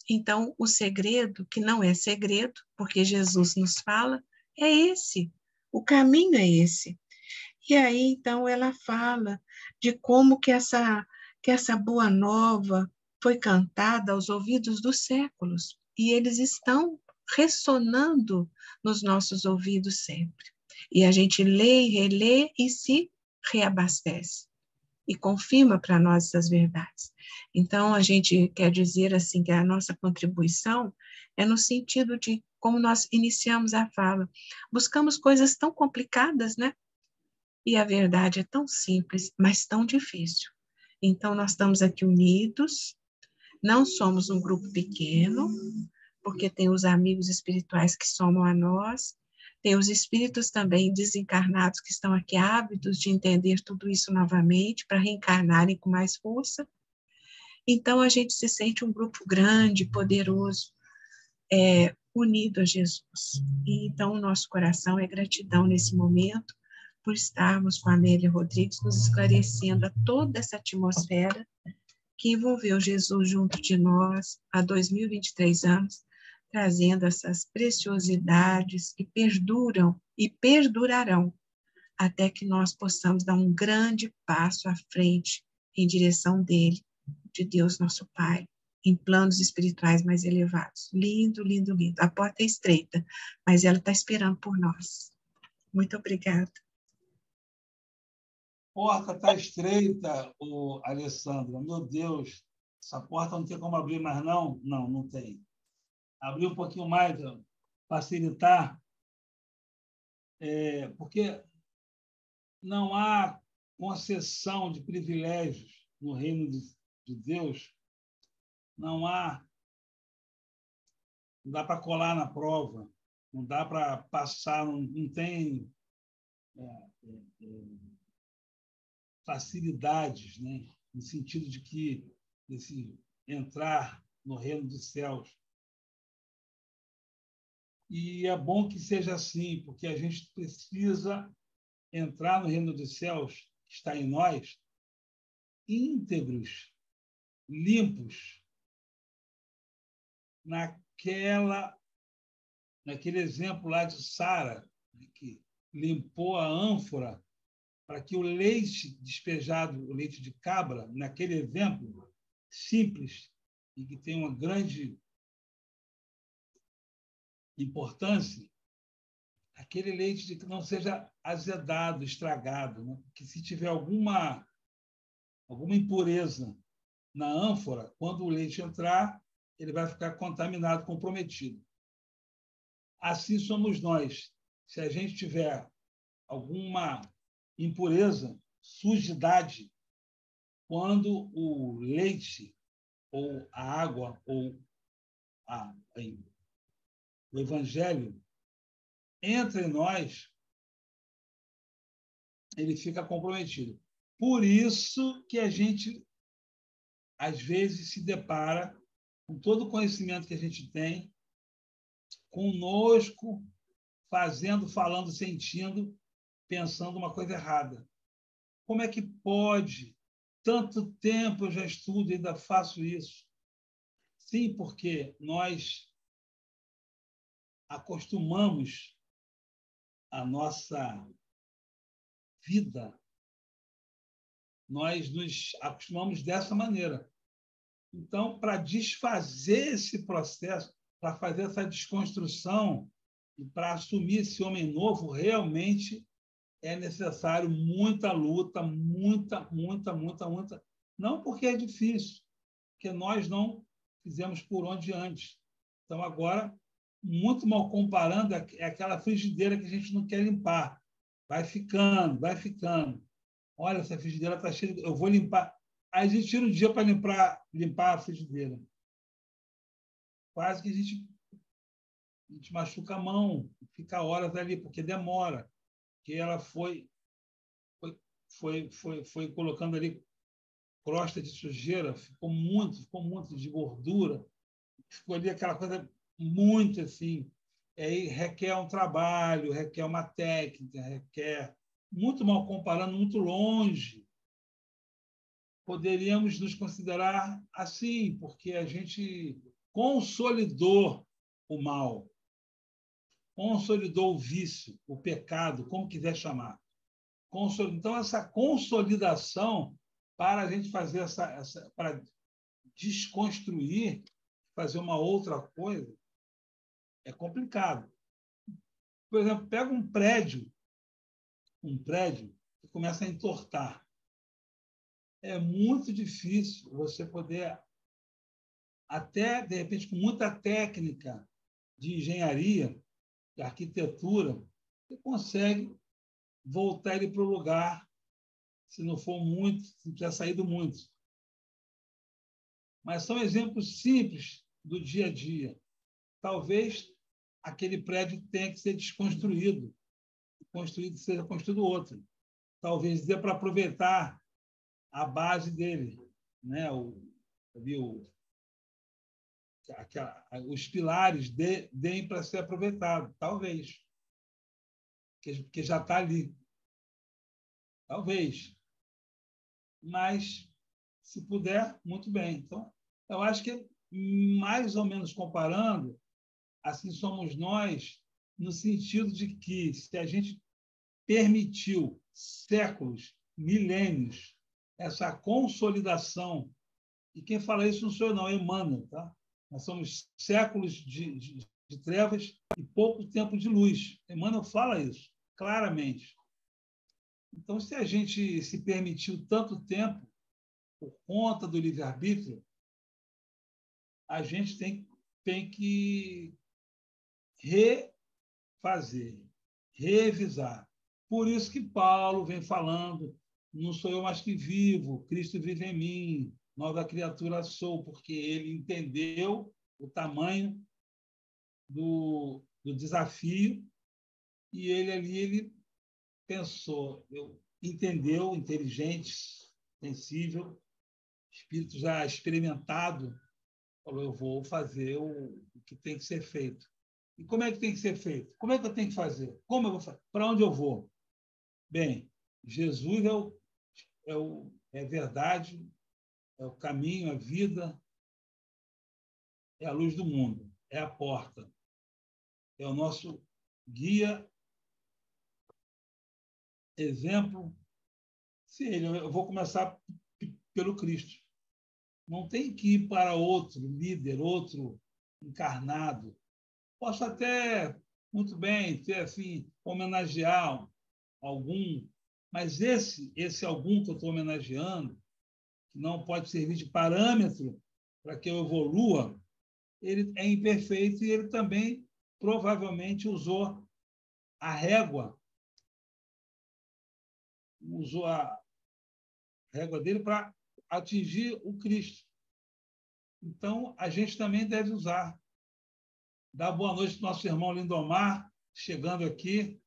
Então, o segredo, que não é segredo, porque Jesus nos fala, é esse. O caminho é esse. E aí, então, ela fala de como que essa boa nova foi cantada aos ouvidos dos séculos. E eles estão ressonando nos nossos ouvidos sempre. E a gente lê e relê e se reabastece. E confirma para nós essas verdades. Então, a gente quer dizer assim que a nossa contribuição é no sentido de como nós iniciamos a fala. Buscamos coisas tão complicadas, né? E a verdade é tão simples, mas tão difícil. Então, nós estamos aqui unidos, não somos um grupo pequeno, porque tem os amigos espirituais que somam a nós, tem os espíritos também desencarnados que estão aqui ávidos de entender tudo isso novamente, para reencarnarem com mais força. Então, a gente se sente um grupo grande, poderoso, unido a Jesus. E, então, o nosso coração é gratidão nesse momento, por estarmos com a Amélia Rodrigues, nos esclarecendo a toda essa atmosfera que envolveu Jesus junto de nós há 2023 anos, trazendo essas preciosidades que perduram e perdurarão até que nós possamos dar um grande passo à frente em direção dele, de Deus nosso Pai, em planos espirituais mais elevados. Lindo, lindo, lindo. A porta é estreita, mas ela está esperando por nós. Muito obrigada. A porta está estreita, Alessandra. Meu Deus, essa porta não tem como abrir mais, não? Não, não tem. Abrir um pouquinho mais, facilitar, porque não há concessão de privilégios no reino de Deus. Não dá para colar na prova, não dá para passar, não tem facilidades, né? No sentido de que esse entrar no reino dos céus. E é bom que seja assim, porque a gente precisa entrar no reino dos céus, que está em nós, íntegros, limpos, naquele exemplo lá de Sara, que limpou a ânfora para que o leite despejado, o leite de cabra, naquele exemplo simples e que tem uma grande importância, aquele leite que não seja azedado, estragado, né? Que se tiver alguma impureza na ânfora, quando o leite entrar, ele vai ficar contaminado, comprometido. Assim somos nós. Se a gente tiver alguma impureza, sujidade, quando o leite ou a água ou o evangelho entra em nós, ele fica comprometido. Por isso que a gente, às vezes, se depara com todo o conhecimento que a gente tem, conosco, fazendo, falando, sentindo, pensando uma coisa errada. Como é que pode? Tanto tempo eu já estudo e ainda faço isso. Sim, porque nós acostumamos a nossa vida, nós nos acostumamos dessa maneira. Então, para desfazer esse processo, para fazer essa desconstrução e para assumir esse homem novo, realmente é necessário muita luta, muita. Não porque é difícil, porque nós não fizemos por onde antes. Então, agora, muito mal comparando, é aquela frigideira que a gente não quer limpar. Vai ficando, vai ficando. Olha, essa frigideira está cheia, eu vou limpar. Aí a gente tira um dia para limpar a frigideira. Quase que a gente machuca a mão, fica horas ali, porque demora. Porque ela foi colocando ali crosta de sujeira, ficou muito de gordura, ficou ali aquela coisa muito assim. Aí requer um trabalho, requer uma técnica, requer, muito mal comparando, muito longe. Poderíamos nos considerar assim, porque a gente consolidou o mal, consolidou o vício, o pecado, como quiser chamar. Então, essa consolidação, para a gente fazer para desconstruir, fazer uma outra coisa, é complicado. Por exemplo, pega um prédio que começa a entortar. É muito difícil você poder, até, de repente, com muita técnica de engenharia, de arquitetura, você consegue voltar ele para o lugar, se não for muito, se não tiver saído muito. Mas são exemplos simples do dia a dia. Talvez aquele prédio tenha que ser desconstruído, seja construído outro. Talvez dê para aproveitar a base dele, né? Os pilares deem para ser aproveitado, talvez, porque já está ali, talvez. Mas, se puder, muito bem. Então, eu acho que, mais ou menos comparando, assim somos nós, no sentido de que, se a gente permitiu séculos, milênios, essa consolidação, e quem fala isso não sou eu, não, é Emmanuel, tá? Nós somos séculos de trevas e pouco tempo de luz. Emmanuel fala isso claramente. Então, se a gente se permitiu tanto tempo, por conta do livre-arbítrio, a gente tem que refazer, revisar. Por isso que Paulo vem falando, não sou eu mais que vivo, Cristo vive em mim, nova criatura sou, porque ele entendeu o tamanho do desafio e ele pensou, entendeu, inteligente, sensível, espírito já experimentado, falou, eu vou fazer o que tem que ser feito. E como é que tem que ser feito? Como é que eu tenho que fazer? Como eu vou fazer? Para onde eu vou? Bem, Jesus é verdade, é o caminho, a vida, é a luz do mundo, é a porta, é o nosso guia exemplo, eu vou começar pelo Cristo. Não tem que ir para outro líder, outro encarnado. Posso até, muito bem, ter, assim, homenagear algum, mas esse algum que eu estou homenageando, que não pode servir de parâmetro para que eu evolua, ele é imperfeito e ele também provavelmente usou a régua dele para atingir o Cristo. Então, a gente também deve usar. Dar boa noite para o nosso irmão Lindomar, chegando aqui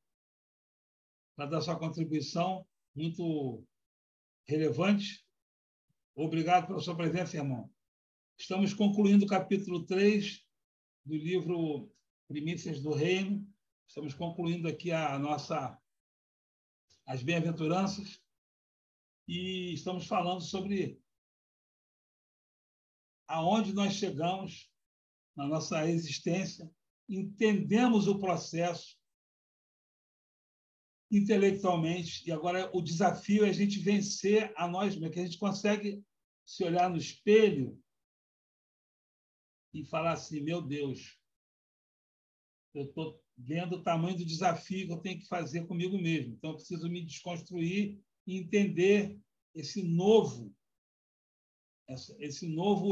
para dar sua contribuição muito relevante. Obrigado pela sua presença, irmão. Estamos concluindo o capítulo 3 do livro Primícias do Reino. Estamos concluindo aqui as bem-aventuranças e estamos falando sobre aonde nós chegamos na nossa existência, entendemos o processo intelectualmente, e agora o desafio é a gente vencer a nós mesmos, que a gente consegue se olhar no espelho e falar assim, meu Deus, eu estou vendo o tamanho do desafio que eu tenho que fazer comigo mesmo, então eu preciso me desconstruir e entender esse novo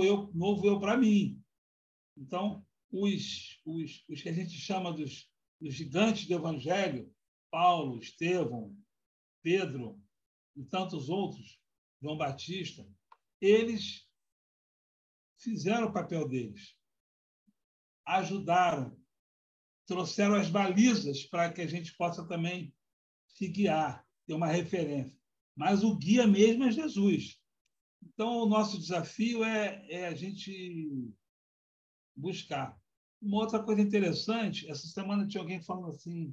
eu para mim. Então, os que a gente chama dos gigantes do Evangelho, Paulo, Estevão, Pedro e tantos outros, João Batista, eles fizeram o papel deles, ajudaram, trouxeram as balizas para que a gente possa também se guiar, ter uma referência. Mas o guia mesmo é Jesus. Então, o nosso desafio é a gente buscar. Uma outra coisa interessante, essa semana tinha alguém falando assim,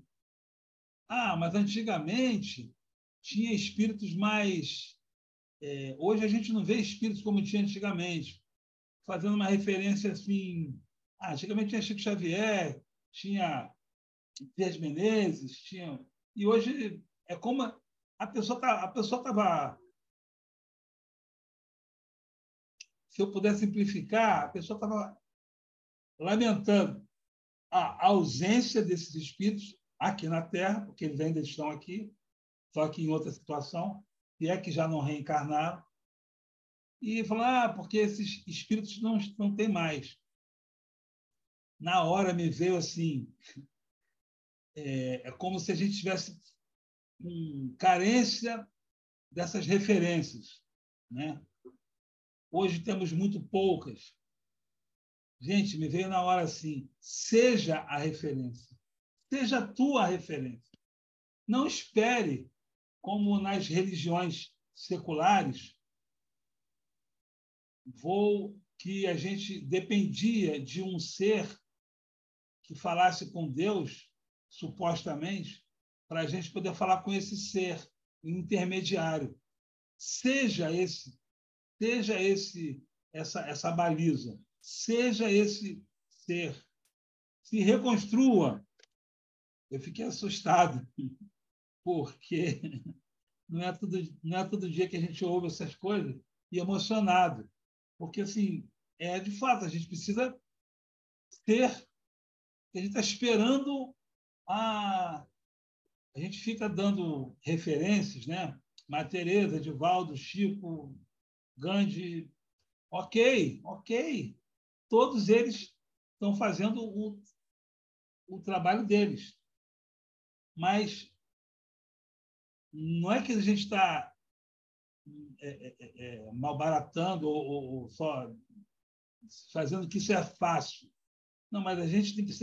mas antigamente tinha espíritos mais... hoje a gente não vê espíritos como tinha antigamente, fazendo uma referência assim... antigamente tinha Chico Xavier, tinha Pedro Menezes, e hoje é como a pessoa estava... Se eu puder simplificar, a pessoa estava lamentando a ausência desses espíritos aqui na Terra, porque eles ainda estão aqui, só que em outra situação, e é que já não reencarnaram, e falar, porque esses espíritos não têm mais. Na hora me veio assim, é como se a gente tivesse carência dessas referências, né? Hoje temos muito poucas. Gente, me veio na hora assim, seja a referência, seja a tua referência. Não espere, como nas religiões seculares, que a gente dependia de um ser que falasse com Deus, supostamente, para a gente poder falar com esse ser intermediário. Seja essa baliza, seja esse ser, se reconstrua. Eu fiquei assustado, porque não é todo dia que a gente ouve essas coisas e emocionado, porque assim de fato a gente precisa ter, a gente está esperando a gente fica dando referências, né? Maria Teresa, Divaldo, Chico, Gandhi, ok, todos eles estão fazendo o trabalho deles, mas não é que a gente está malbaratando ou só fazendo que isso é fácil. Não, mas a gente tem que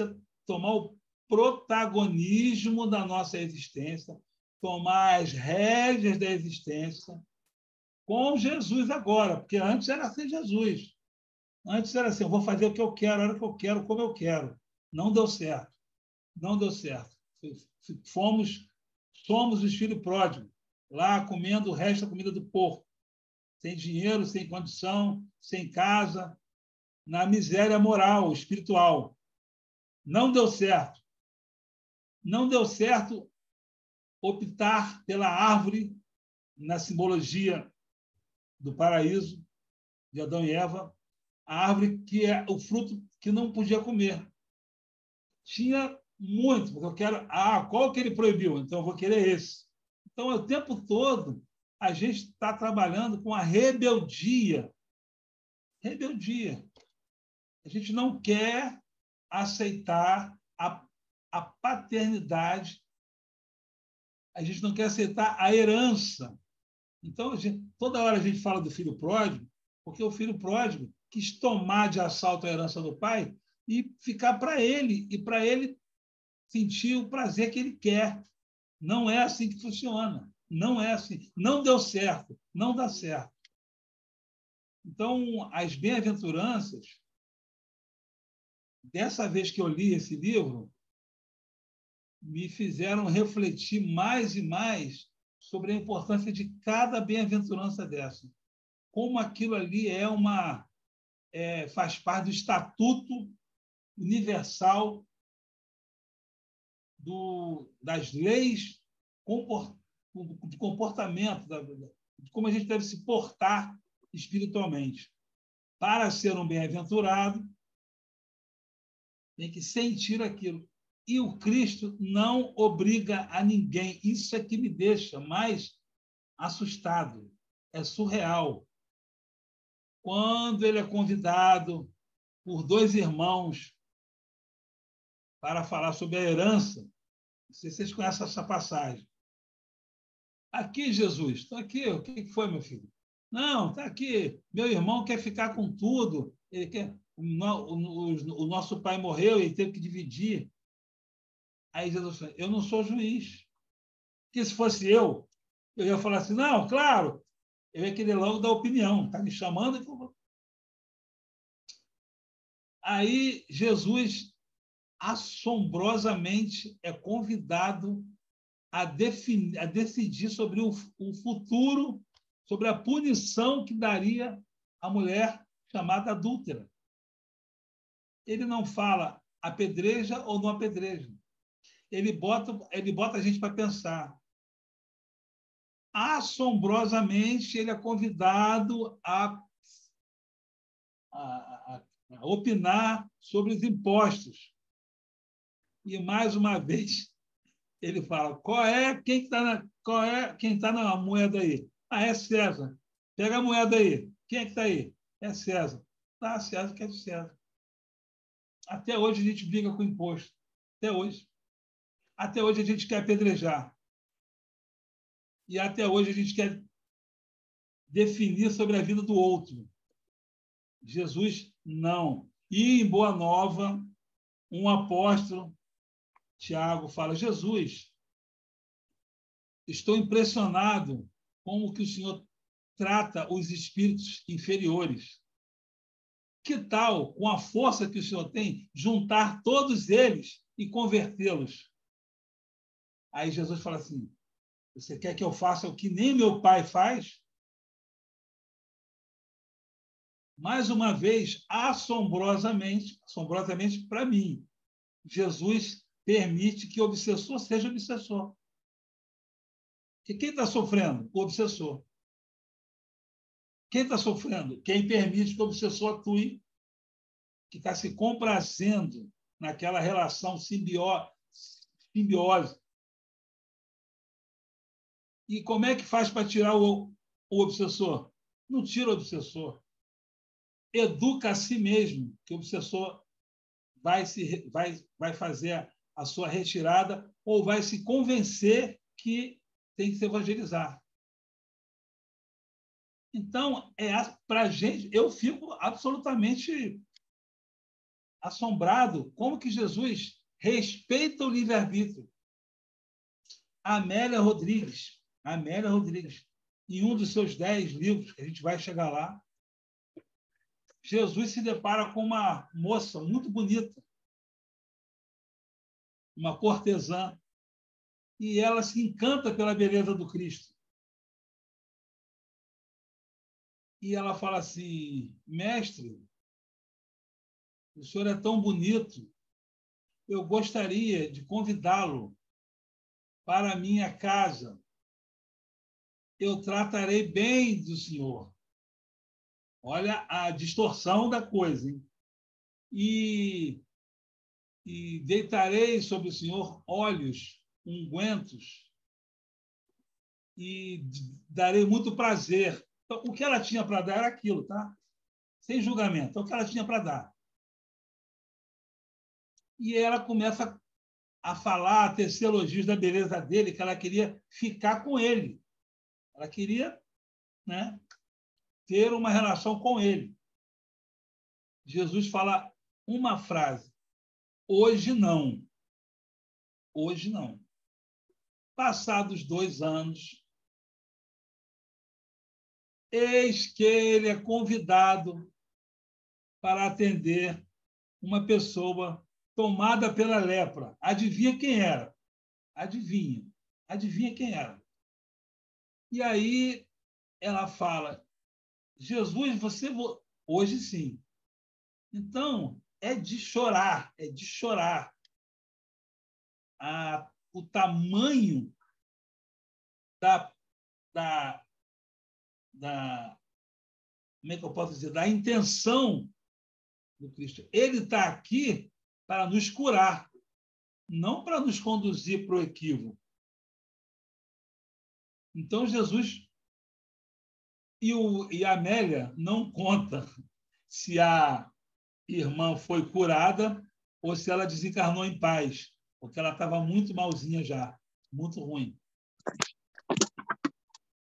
tomar o protagonismo da nossa existência, tomar as rédeas da existência com Jesus agora, porque antes era sem Jesus. Antes era assim, eu vou fazer o que eu quero, a hora que eu quero, como eu quero. Não deu certo. Não deu certo. Somos os filhos pródigos, lá comendo o resto da comida do porco, sem dinheiro, sem condição, sem casa, na miséria moral, espiritual. Não deu certo. Não deu certo optar pela árvore, na simbologia do paraíso, de Adão e Eva, a árvore que é o fruto que não podia comer. Tinha muito, porque eu quero... qual que ele proibiu? Então, eu vou querer esse. Então, o tempo todo, a gente está trabalhando com a rebeldia. Rebeldia. A gente não quer aceitar a paternidade, a gente não quer aceitar a herança. Então, toda hora a gente fala do filho pródigo, porque o filho pródigo quis tomar de assalto a herança do pai e ficar para ele, e para ele sentir o prazer que ele quer. Não é assim que funciona. Não é assim. Não deu certo. Não dá certo. Então, as bem-aventuranças, dessa vez que eu li esse livro, me fizeram refletir mais e mais sobre a importância de cada bem-aventurança dessa. Como aquilo ali faz parte do estatuto universal das leis de comportamento, de como a gente deve se portar espiritualmente. Para ser um bem-aventurado, tem que sentir aquilo. E o Cristo não obriga a ninguém. Isso é que me deixa mais assustado. É surreal. Quando ele é convidado por dois irmãos para falar sobre a herança, não sei se vocês conhecem essa passagem. Aqui, Jesus, estou aqui. O que foi, meu filho? Não, está aqui. Meu irmão quer ficar com tudo. Ele quer... o nosso pai morreu e ele teve que dividir. Aí Jesus falou, eu não sou juiz. Porque se fosse eu ia falar assim, não, claro, eu ia querer logo dar opinião. Está me chamando? Aí Jesus assombrosamente é convidado a decidir sobre o futuro, sobre a punição que daria a mulher chamada adúltera. Ele não fala apedreja ou não apedreja. Ele bota a gente para pensar. Assombrosamente, ele é convidado a opinar sobre os impostos. E, mais uma vez, ele fala, quem está na moeda aí? É César. Pega a moeda aí. Quem é que está aí? É César. Tá, César que é de César. Até hoje a gente briga com imposto. Até hoje. Até hoje a gente quer apedrejar. E até hoje a gente quer definir sobre a vida do outro. Jesus, não. E em Boa Nova, um apóstolo, Tiago, fala, Jesus, estou impressionado como que o Senhor trata os espíritos inferiores. Que tal, com a força que o Senhor tem, juntar todos eles e convertê-los? Aí Jesus fala assim, você quer que eu faça o que nem meu pai faz? Mais uma vez, assombrosamente para mim, Jesus permite que o obsessor seja obsessor. E quem está sofrendo? O obsessor. Quem está sofrendo? Quem permite que o obsessor atue, que está se comprazendo naquela relação simbiose. E como é que faz para tirar o obsessor? Não tira o obsessor. Educa a si mesmo, que o obsessor vai fazer a sua retirada ou vai se convencer que tem que se evangelizar. Então, para a gente, eu fico absolutamente assombrado como que Jesus respeita o livre-arbítrio. Amélia Rodrigues, em um dos seus 10 livros, que a gente vai chegar lá, Jesus se depara com uma moça muito bonita, uma cortesã, e ela se encanta pela beleza do Cristo. E ela fala assim, mestre, o senhor é tão bonito, eu gostaria de convidá-lo para a minha casa. Eu tratarei bem do Senhor. Olha a distorção da coisa, hein? E deitarei sobre o Senhor óleos, ungüentos, e darei muito prazer. Então, o que ela tinha para dar era aquilo, tá? Sem julgamento. Então, o que ela tinha para dar. E ela começa a falar, a tecer elogios da beleza dele, que ela queria ficar com ele. Ela queria, né, ter uma relação com ele. Jesus fala uma frase: hoje não. Hoje não. Passados 2 anos, eis que ele é convidado para atender uma pessoa tomada pela lepra. Adivinha quem era? Adivinha. Adivinha quem era? E aí ela fala: Jesus, você... Hoje sim. Então, é de chorar, é de chorar. O tamanho da como é que eu posso dizer? Da intenção do Cristo. Ele está aqui para nos curar, não para nos conduzir para o equívoco. Então, Jesus e a Amélia não conta se a irmã foi curada ou se ela desencarnou em paz, porque ela estava muito malzinha já, muito ruim.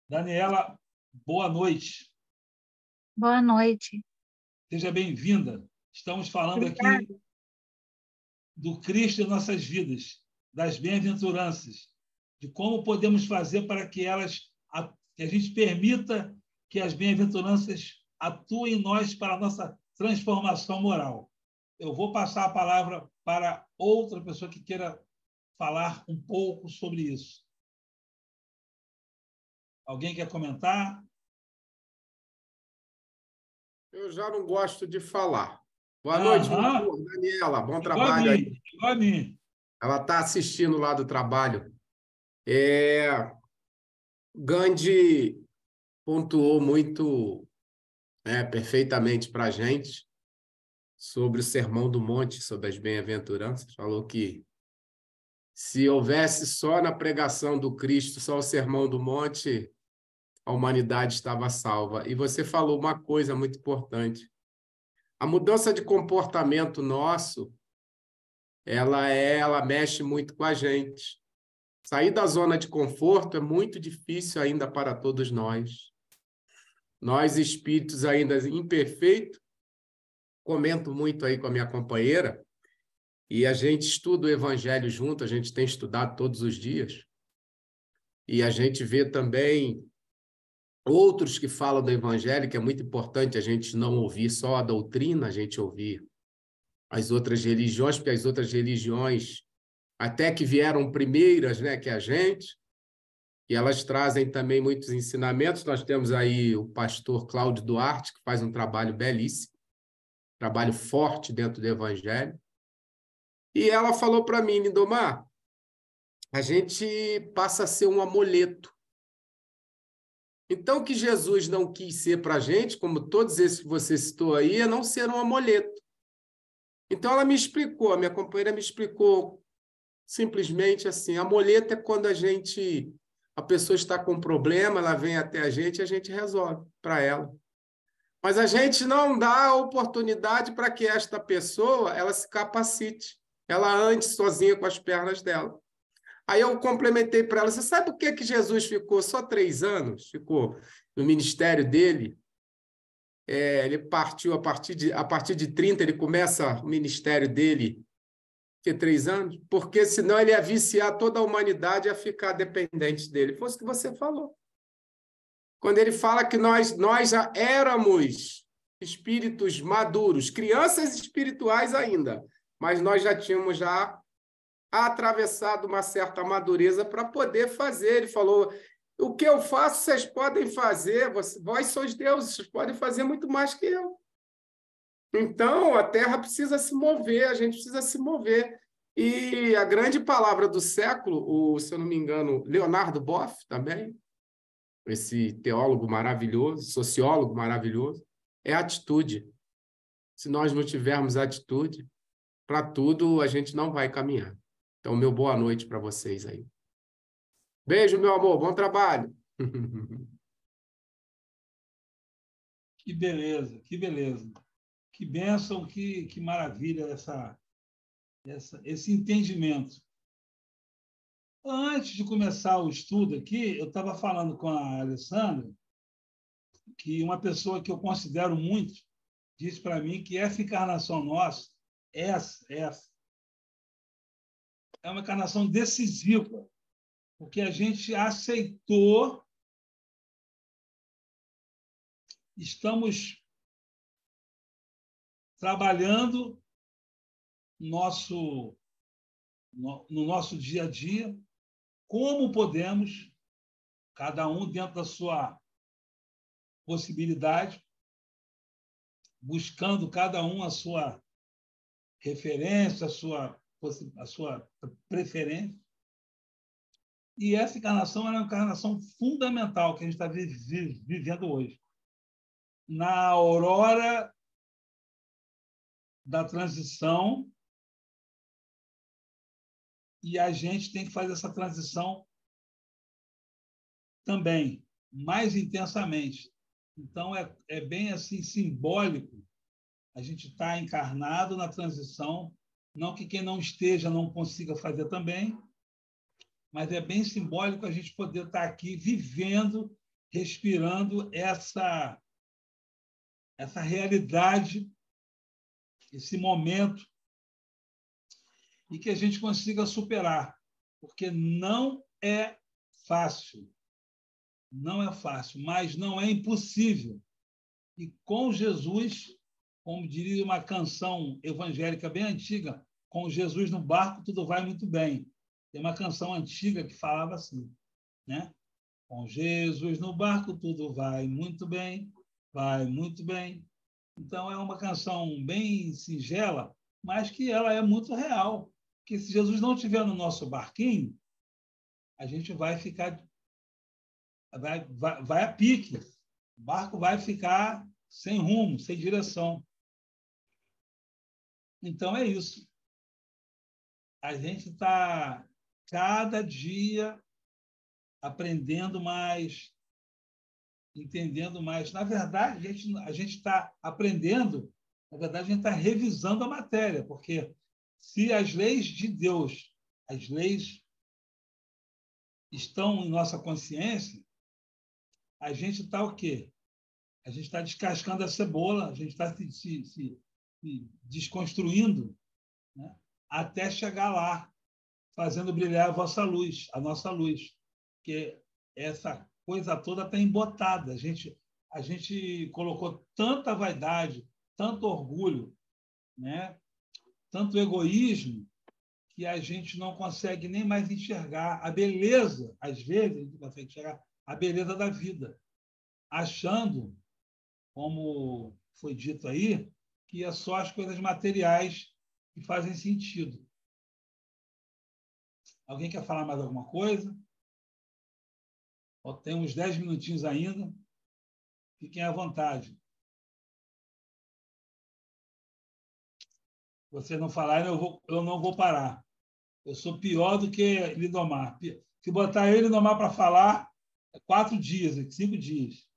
Daniela, boa noite. Boa noite. Seja bem-vinda. Estamos falando Obrigada. aqui do Cristo em nossas vidas, das bem-aventuranças, de como podemos fazer para que que a gente permita que as bem-aventuranças atuem em nós para a nossa transformação moral. Eu vou passar a palavra para outra pessoa que queira falar um pouco sobre isso. Alguém quer comentar? Eu já não gosto de falar. Boa noite, meu amor. Daniela. Bom trabalho aí. Igual a mim. Ela está assistindo lá do trabalho. Gandhi pontuou muito, perfeitamente para a gente sobre o Sermão do Monte, sobre as bem-aventuranças. Falou que se houvesse só na pregação do Cristo, só o Sermão do Monte, a humanidade estava salva. E você falou uma coisa muito importante. A mudança de comportamento nosso, ela mexe muito com a gente. Sair da zona de conforto é muito difícil ainda para todos nós. Nós, espíritos ainda imperfeitos, comento muito aí com a minha companheira, e a gente estuda o Evangelho junto, a gente tem estudado todos os dias, e a gente vê também outros que falam do Evangelho, que é muito importante a gente não ouvir só a doutrina, a gente ouvir as outras religiões, porque as outras religiões, até que vieram primeiras, né, que a gente, e elas trazem também muitos ensinamentos. Nós temos aí o pastor Cláudio Duarte, que faz um trabalho belíssimo, trabalho forte dentro do Evangelho. E ela falou para mim, Lindomar, a gente passa a ser um amuleto. Então, o que Jesus não quis ser para a gente, como todos esses que você citou aí, é não ser um amuleto. Então, ela me explicou, a minha companheira me explicou simplesmente assim, amuleto é quando a pessoa está com um problema, ela vem até a gente e a gente resolve para ela. Mas a gente não dá a oportunidade para que esta pessoa ela se capacite, ela ande sozinha com as pernas dela. Aí eu complementei para ela, você sabe por que Jesus ficou só 3 anos? Ficou no ministério dele. Ele partiu a partir de 30, ele começa o ministério dele, que 3 anos? Porque senão ele ia viciar toda a humanidade a ficar dependente dele. Foi isso que você falou. Quando ele fala que nós já éramos espíritos maduros, crianças espirituais ainda, mas nós já tínhamos atravessado uma certa madureza para poder fazer. Ele falou, o que eu faço, vocês podem fazer, vós sois deuses, vocês podem fazer muito mais que eu. Então, a Terra precisa se mover, a gente precisa se mover. E a grande palavra do século, se eu não me engano, Leonardo Boff também, esse teólogo maravilhoso, sociólogo maravilhoso, é atitude. Se nós não tivermos atitude, para tudo a gente não vai caminhar. Então, meu boa noite para vocês aí. Beijo, meu amor, bom trabalho. Que beleza, que beleza. Que bênção, que maravilha esse entendimento. Antes de começar o estudo aqui, eu estava falando com a Alessandra que uma pessoa que eu considero muito disse para mim que essa encarnação nossa, essa é uma encarnação decisiva, porque a gente aceitou, estamos trabalhando no nosso dia a dia, como podemos, cada um dentro da sua possibilidade, buscando cada um a sua referência, a sua preferência. E essa encarnação é uma encarnação fundamental que a gente está vivendo hoje. Na aurora da transição, e a gente tem que fazer essa transição também, mais intensamente. Então, é bem assim simbólico a gente estar encarnado na transição, não que quem não esteja não consiga fazer também, mas é bem simbólico a gente poder estar aqui vivendo, respirando essa realidade, esse momento, e que a gente consiga superar, porque não é fácil, mas não é impossível. E com Jesus, como diria uma canção evangélica bem antiga, com Jesus no barco tudo vai muito bem. Tem uma canção antiga que falava assim, né? Com Jesus no barco tudo vai muito bem, vai muito bem. Então é uma canção bem singela, mas que ela é muito real. Que se Jesus não estiver no nosso barquinho, a gente vai ficar vai a pique. O barco vai ficar sem rumo, sem direção. Então é isso. A gente está cada dia aprendendo mais, entendendo mais. Na verdade, a gente está aprendendo, na verdade, a gente está revisando a matéria, porque se as leis de Deus, as leis estão em nossa consciência, a gente está o quê? A gente está descascando a cebola, a gente está se desconstruindo, né? Até chegar lá, fazendo brilhar a vossa luz, a nossa luz, que essa coisa toda está embotada. A gente colocou tanta vaidade, tanto orgulho, né? Tanto egoísmo, que a gente não consegue nem mais enxergar a beleza, às vezes, a gente não consegue enxergar a beleza da vida, achando, como foi dito aí, que é só as coisas materiais que fazem sentido. Alguém quer falar mais alguma coisa? Tem uns 10 minutinhos ainda. Fiquem à vontade. Se você não falar, eu não vou parar. Eu sou pior do que Lindomar. Se botar eu e Lindomar para falar, 4 dias, 5 dias.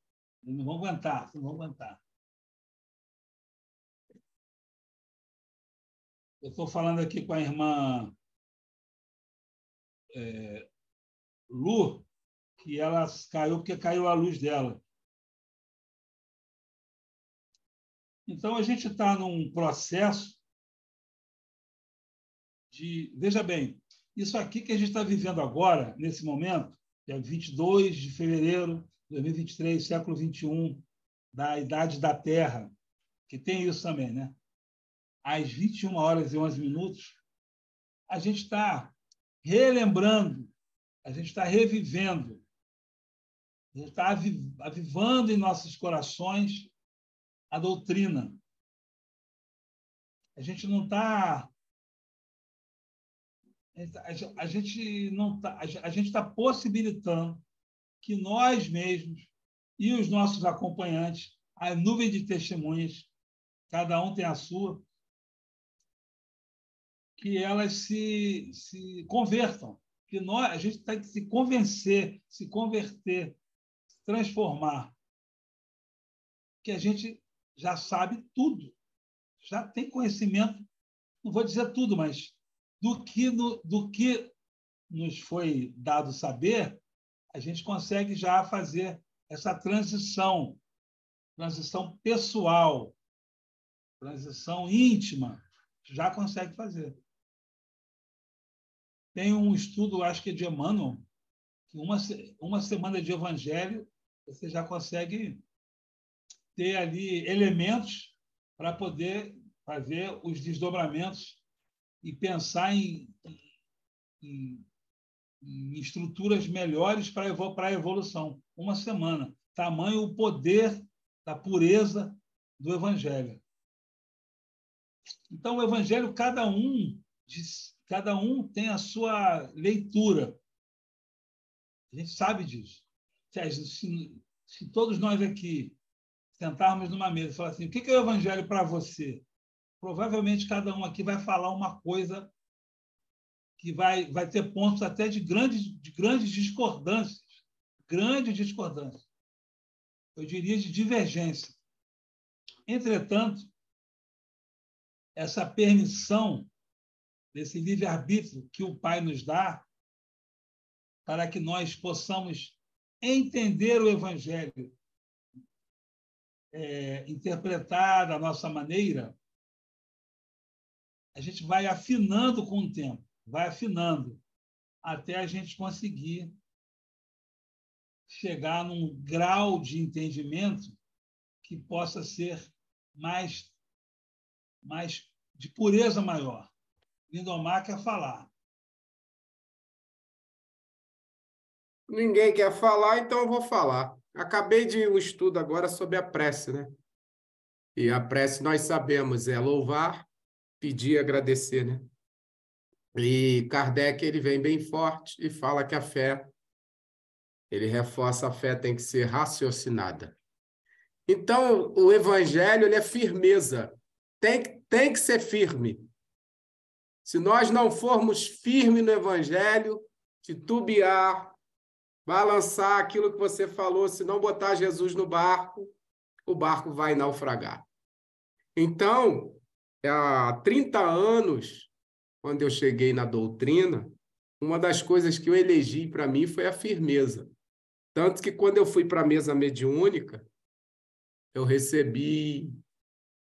Eles não vão aguentar, não vão aguentar. Eu estou falando aqui com a irmã Lu, que ela caiu porque caiu a luz dela. Então, a gente está num processo de... Veja bem, isso aqui que a gente está vivendo agora, nesse momento, é 22 de fevereiro de 2023, século XXI, da idade da Terra, que tem isso também, né? Às 21 horas e 11 minutos, a gente está relembrando, a gente está revivendo, a gente está avivando em nossos corações a doutrina. A gente não está a gente não tá, a gente está possibilitando que nós mesmos e os nossos acompanhantes, a nuvem de testemunhas, cada um tem a sua, que elas se convertam, que a gente tem que se convencer, se converter, se transformar, que a gente já sabe tudo, já tem conhecimento, não vou dizer tudo, mas do que nos foi dado saber, a gente consegue já fazer essa transição pessoal, transição íntima, já consegue fazer. Tem um estudo, acho que é de Emmanuel, que uma semana de evangelho, você já consegue ter ali elementos para poder fazer os desdobramentos e pensar em estruturas melhores para a evolução. Uma semana. Tamanho o poder da pureza do Evangelho. Então, o Evangelho, cada um tem a sua leitura. A gente sabe disso. Se todos nós aqui sentarmos numa mesa e falar assim, o que é o Evangelho para você? Provavelmente cada um aqui vai falar uma coisa que vai ter pontos até de grandes discordâncias. Grandes discordâncias. Eu diria de divergência. Entretanto, essa permissão desse livre-arbítrio que o Pai nos dá para que nós possamos entender o Evangelho, interpretar da nossa maneira, a gente vai afinando com o tempo, vai afinando, até a gente conseguir chegar num grau de entendimento que possa ser mais de pureza maior. Lindomar quer falar. Ninguém quer falar, então eu vou falar. Acabei de um estudo agora sobre a prece, né? E a prece, nós sabemos, é louvar, pedir e agradecer, né? E Kardec, ele vem bem forte e fala que a fé, ele reforça a fé tem que ser raciocinada. Então, o Evangelho, ele é firmeza. Tem que ser firme. Se nós não formos firmes no Evangelho, titubear, balançar aquilo que você falou, se não botar Jesus no barco, o barco vai naufragar. Então, há 30 anos, quando eu cheguei na doutrina, uma das coisas que eu elegi para mim foi a firmeza. Tanto que quando eu fui para a mesa mediúnica, eu recebi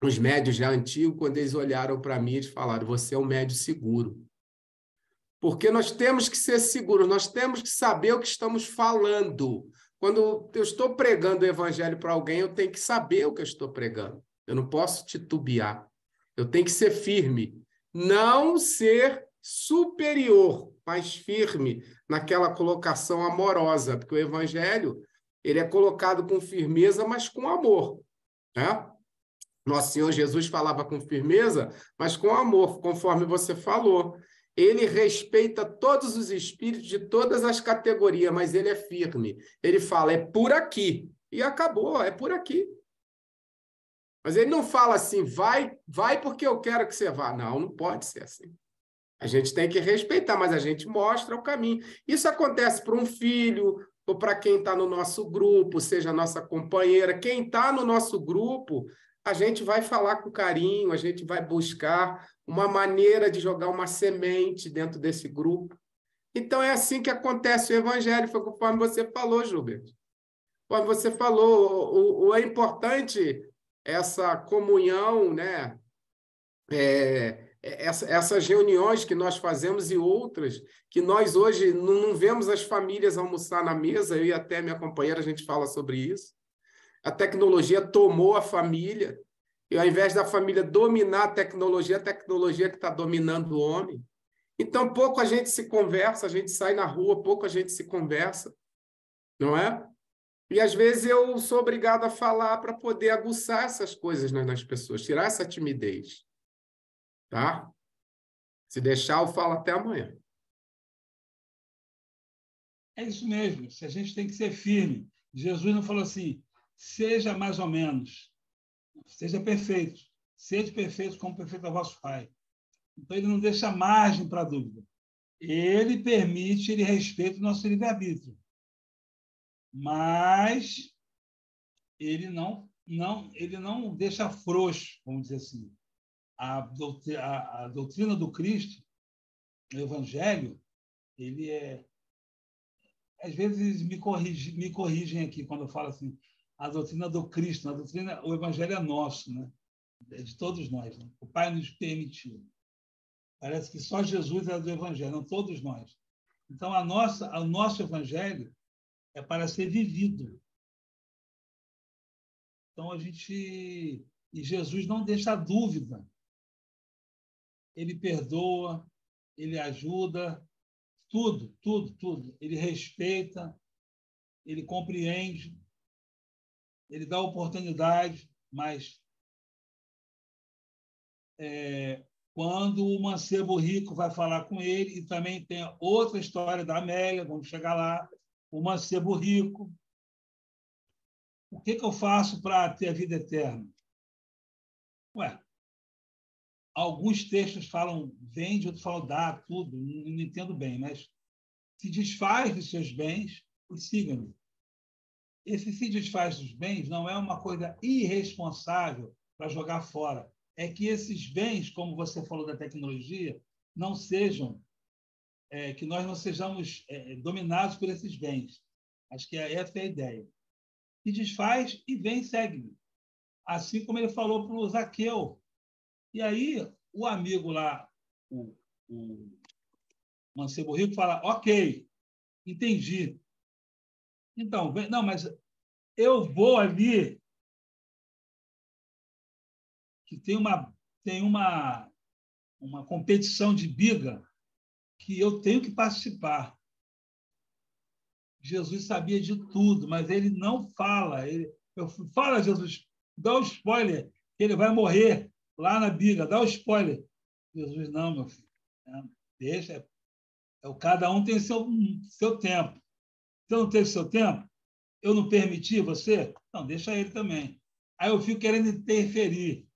os médios já antigos, quando eles olharam para mim, eles falaram, você é um médio seguro. Porque nós temos que ser seguros, nós temos que saber o que estamos falando. Quando eu estou pregando o evangelho para alguém, eu tenho que saber o que eu estou pregando. Eu não posso titubear. Eu tenho que ser firme. Não ser superior, mas firme naquela colocação amorosa, porque o evangelho ele é colocado com firmeza, mas com amor, né? Nosso Senhor Jesus falava com firmeza, mas com amor, conforme você falou. Ele respeita todos os espíritos de todas as categorias, mas ele é firme. Ele fala, é por aqui. E acabou, é por aqui. Mas ele não fala assim, vai porque eu quero que você vá. Não, não pode ser assim. A gente tem que respeitar, mas a gente mostra o caminho. Isso acontece para um filho, ou para quem está no nosso grupo, seja a nossa companheira. Quem está no nosso grupo, a gente vai falar com carinho, a gente vai buscar uma maneira de jogar uma semente dentro desse grupo. Então, é assim que acontece o evangelho, foi conforme você falou, Gilberto. Como você falou, é importante essa comunhão, né? Essas reuniões que nós fazemos e outras, que nós hoje não vemos as famílias almoçar na mesa, eu e até minha companheira, a gente fala sobre isso. A tecnologia tomou a família, e ao invés da família dominar a tecnologia que está dominando o homem. Então, pouco a gente se conversa, a gente sai na rua, pouco a gente se conversa, não é? E, às vezes, eu sou obrigado a falar para poder aguçar essas coisas nas pessoas, tirar essa timidez. Tá? Se deixar, eu falo até amanhã. É isso mesmo. Se a gente tem que ser firme. Jesus não falou assim, seja mais ou menos, seja perfeito. Sede perfeito como perfeito é o vosso Pai. Então, ele não deixa margem para dúvida. Ele permite, ele respeita o nosso livre-arbítrio. Mas ele não deixa frouxo, vamos dizer assim. A doutrina do Cristo, o Evangelho, ele é... Às vezes me corrigem aqui quando eu falo assim, a doutrina do Cristo, o Evangelho é nosso, né? É de todos nós. Né? O Pai nos permitiu. Parece que só Jesus é do Evangelho, não todos nós. Então, o nosso Evangelho é para ser vivido. Então, E Jesus não deixa dúvida. Ele perdoa, ele ajuda, tudo, tudo, tudo. Ele respeita, ele compreende, ele dá oportunidade, mas quando o mancebo rico vai falar com ele, e também tem outra história da Amélia, vamos chegar lá, o mancebo rico. O que eu faço para ter a vida eterna? Ué, alguns textos falam vende, outros falam dá, tudo, não entendo bem, mas se desfaz dos seus bens e siga-me. Esse se desfaz dos bens não é uma coisa irresponsável para jogar fora. É que esses bens, como você falou da tecnologia, não sejam, que nós não sejamos dominados por esses bens. Acho que essa é a ideia. Se desfaz e vem e segue-me. Assim como ele falou para o Zaqueu. E aí, o amigo lá, o mancebo rico, fala, ok, entendi. Então, não, mas eu vou ali, que tem uma competição de biga que eu tenho que participar. Jesus sabia de tudo, mas ele não fala. Fala, Jesus, dá o spoiler, que ele vai morrer lá na biga, dá o spoiler. Jesus, não, meu filho, deixa, cada um tem seu tempo. Você não teve seu tempo? Eu não permiti você? Não, deixa ele também. Aí eu fico querendo interferir.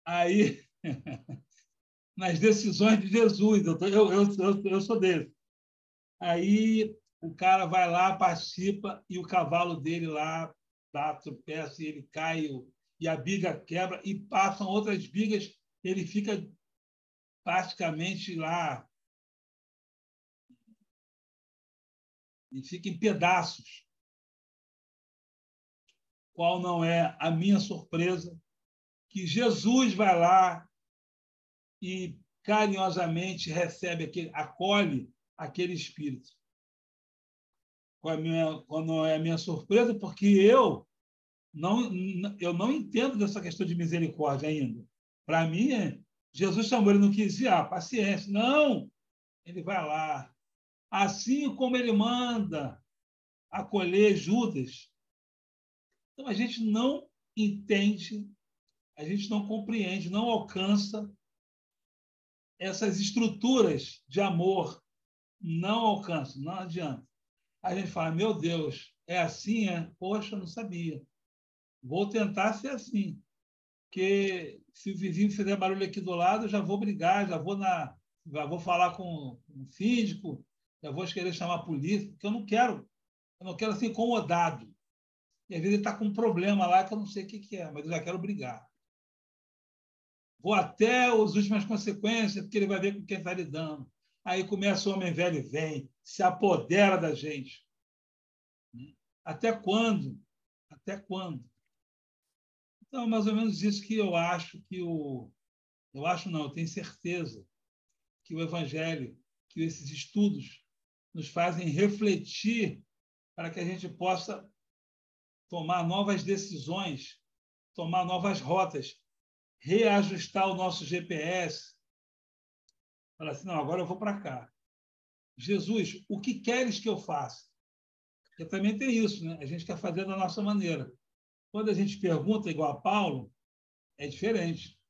Aí, nas decisões de Jesus, eu sou dele. Aí o cara vai lá, participa, e o cavalo dele lá dá tropeça, e ele cai, e a biga quebra, e passam outras bigas, ele fica praticamente lá, e fica em pedaços. Qual não é a minha surpresa? Que Jesus vai lá e carinhosamente acolhe aquele espírito. Qual não é a minha surpresa? Porque eu não entendo dessa questão de misericórdia ainda. Para mim, Jesus chamou, ele não quis ir, paciência. Não! Ele vai lá. Assim como ele manda acolher Judas. Então, a gente não entende, a gente não compreende, não alcança essas estruturas de amor. Não alcança, não adianta. A gente fala, meu Deus, é assim? Poxa, eu não sabia. Vou tentar ser assim. Porque se o vizinho fizer barulho aqui do lado, eu já vou brigar, já vou falar com o síndico, já vou querer chamar a polícia, porque eu não quero ser incomodado. E às vezes ele está com um problema lá que eu não sei o que é, mas eu já quero brigar. Vou até as últimas consequências, porque ele vai ver com quem está lidando. Aí começa o homem velho, vem, se apodera da gente. Até quando? Até quando? Então, é mais ou menos isso que eu acho Eu acho não, eu tenho certeza que o Evangelho, que esses estudos nos fazem refletir para que a gente possa tomar novas decisões, tomar novas rotas, reajustar o nosso GPS. Falar assim, não, agora eu vou para cá. Jesus, o que queres que eu faça? Porque também tem isso, né? A gente quer fazer da nossa maneira. Quando a gente pergunta igual a Paulo, é diferente.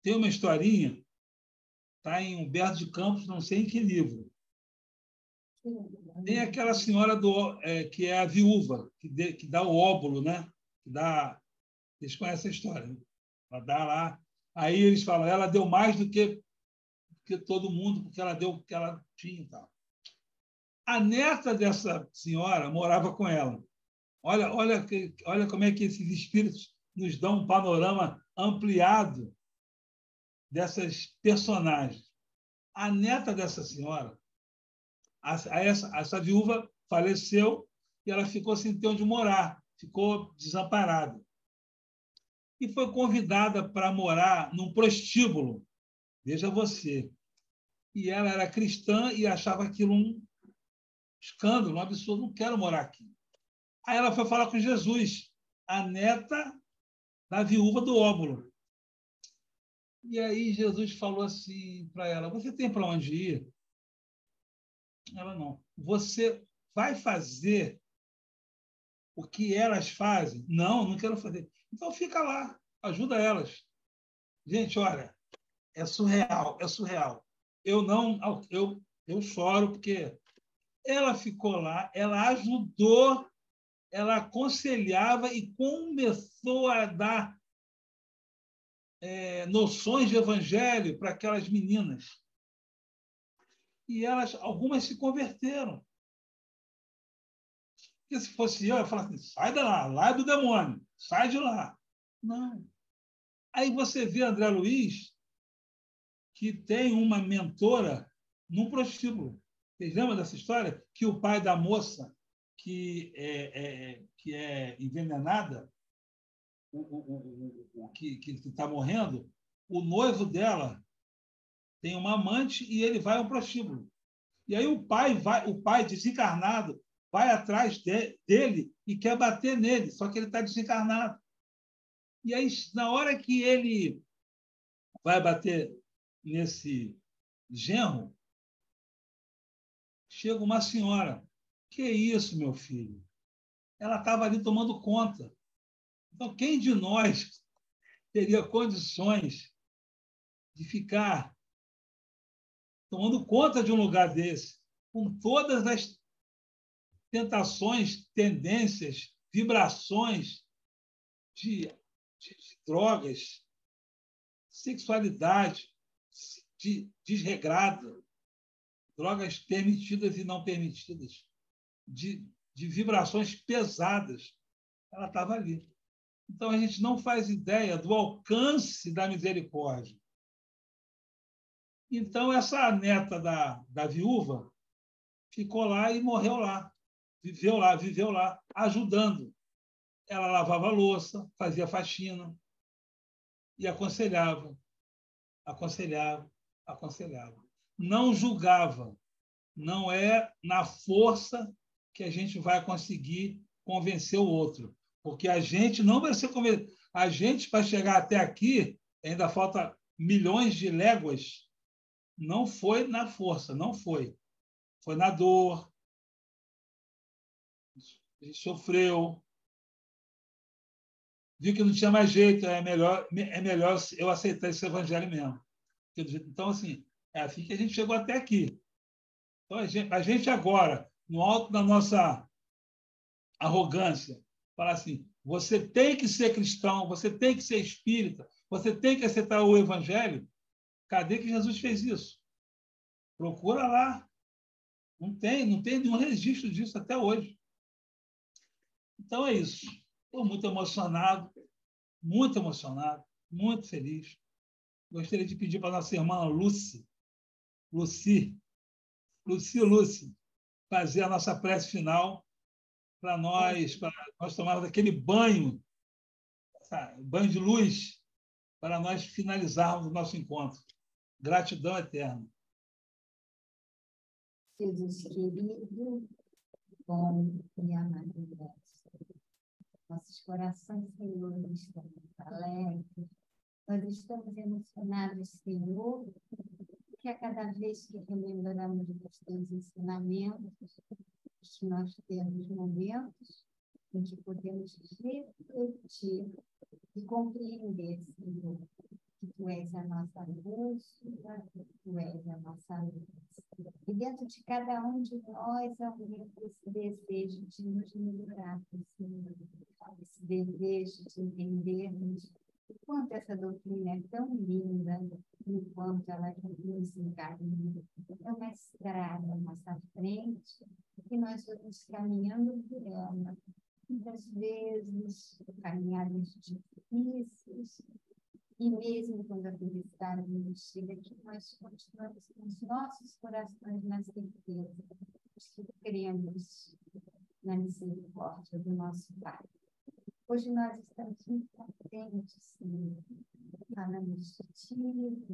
Tem uma historinha Está em Humberto de Campos, não sei em que livro. Tem aquela senhora que é a viúva, que dá o óbolo, né? Eles conhecem a história, né? Ela dá lá. Aí eles falam, ela deu mais do que todo mundo, porque ela deu o que ela tinha e tal. A neta dessa senhora morava com ela. Olha como é que esses espíritos nos dão um panorama ampliado dessas personagens. A neta dessa senhora, essa viúva faleceu e ela ficou sem ter onde morar, ficou desamparada. E foi convidada para morar num prostíbulo, veja você. E ela era cristã e achava aquilo um escândalo, um absurdo, não quero morar aqui. Aí ela foi falar com Jesus, a neta da viúva do óbolo. E aí Jesus falou assim para ela, você tem para onde ir? Ela não. Você vai fazer o que elas fazem? Não, não quero fazer. Então fica lá, ajuda elas. Gente, olha, é surreal, é surreal. Eu choro porque ela ficou lá, ela ajudou, ela aconselhava e começou a dar noções de evangelho para aquelas meninas. E algumas se converteram. Porque se fosse eu ia falar assim, sai de lá é do demônio, sai de lá. Não. Aí você vê André Luiz, que tem uma mentora num prostíbulo. Vocês lembram dessa história? Que o pai da moça que é envenenada, que está morrendo, o noivo dela tem uma amante e ele vai ao prostíbulo. E aí o pai desencarnado vai atrás dele e quer bater nele, só que ele está desencarnado. E aí, na hora que ele vai bater nesse genro, chega uma senhora. Que isso, meu filho? Ela estava ali tomando conta. Então, quem de nós teria condições de ficar tomando conta de um lugar desse, com todas as tentações, tendências, vibrações de drogas, sexualidade desregrada, drogas permitidas e não permitidas, de vibrações pesadas. Ela estava ali. Então, a gente não faz ideia do alcance da misericórdia. Então, essa neta da viúva ficou lá e morreu lá. Viveu lá, ajudando. Ela lavava a louça, fazia faxina e aconselhava. Não julgava. Não é na força que a gente vai conseguir convencer o outro. Porque a gente não vai ser convencido. A gente, para chegar até aqui, ainda falta milhões de léguas. Não foi na força, não foi. Foi na dor. A gente sofreu. Viu que não tinha mais jeito, é melhor eu aceitar esse evangelho mesmo. Então, assim, é assim que a gente chegou até aqui. Então, a gente agora, no alto da nossa arrogância, fala assim, você tem que ser cristão, você tem que ser espírita, você tem que aceitar o evangelho. Cadê que Jesus fez isso? Procura lá. Não tem nenhum registro disso até hoje. Então, é isso. Estou muito emocionado, muito feliz. Gostaria de pedir para a nossa irmã Lucy, fazer a nossa prece final para nós tomarmos aquele banho de luz, para nós finalizarmos o nosso encontro. Gratidão eterna. Jesus querido, bom e amado Deus. Nossos corações, Senhor, estão alegres. Nós estamos emocionados, Senhor, porque a cada vez que rememoramos os teus ensinamentos, que nós temos momentos em que podemos refletir e compreender, Senhor, que Tu és a nossa bússola, Tu és a nossa luz. E dentro de cada um de nós há esse desejo de nos melhorar, esse desejo de entendermos o quanto essa doutrina é tão linda, enquanto ela nos encaminha. É uma estrada à nossa frente, e nós vamos caminhando por ela. Muitas vezes, caminhadas difíceis, e mesmo quando a felicidade nos chega, que nós continuamos com os nossos corações na certeza de que cremos na misericórdia do nosso Pai. Hoje nós estamos muito contentes, falamos de Ti,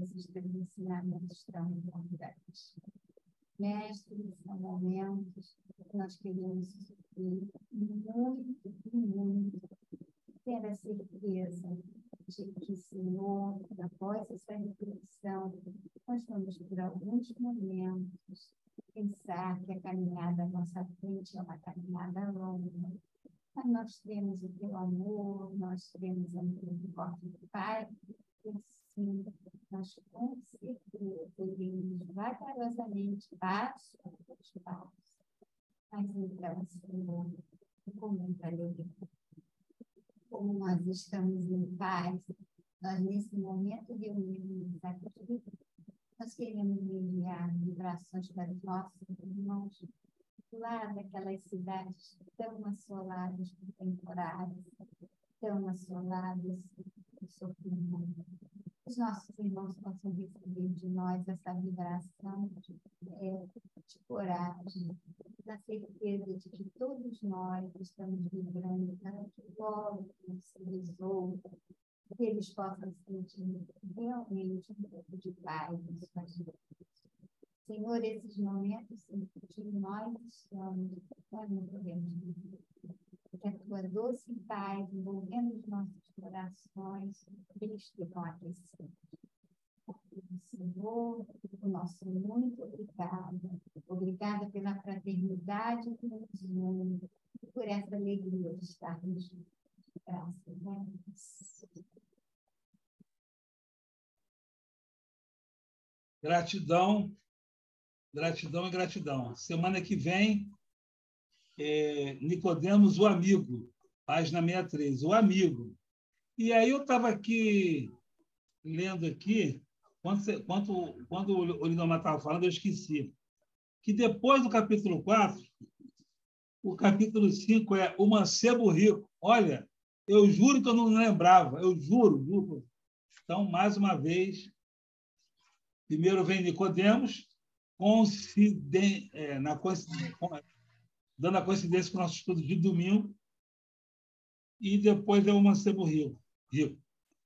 esses teus ensinamentos tão importantes. Mestre, são momentos que nós queremos muito, muito ter a certeza de que, Senhor, após essa reflexão, nós vamos por alguns momentos pensar que a caminhada à nossa frente é uma caminhada longa. Mas nós temos o Teu amor, nós temos a misericórdia do Pai, e assim, nós com certeza iremos vagarosamente, passo a passo, mas então, Senhor, com muita alegria. Como nós estamos em paz, nós nesse momento reunimos aqui, nós queremos enviar vibrações para os nossos irmãos lá daquelas cidades tão assoladas por temporais, tão assoladas por sofrimento. Os nossos irmãos possam receber de nós essa vibração de coragem, da certeza de que todos nós estamos vibrando para que logo se resolva, que eles possam sentir realmente um pouco de paz nas suas vidas. Senhor, esses momentos em que nós estamos, nós não podemos viver. Que a Tua doce paz envolvendo os nossos corações, eles ficam aquecidos. Senhor, o nosso muito obrigado. Obrigada pela fraternidade que nos une, por essa alegria de estarmos juntos. Graças a Deus. Gratidão, gratidão e gratidão. Semana que vem, Nicodemos, o amigo, página 63, o amigo. E aí eu estava aqui, lendo aqui, quando o Lindomar estava falando, eu esqueci, que depois do capítulo 4, o capítulo 5 é o mancebo rico. Olha, eu juro que eu não lembrava, eu juro. Então, mais uma vez, primeiro vem Nicodemos, dando a coincidência com o nosso estudo de domingo, e depois é o mancebo rico.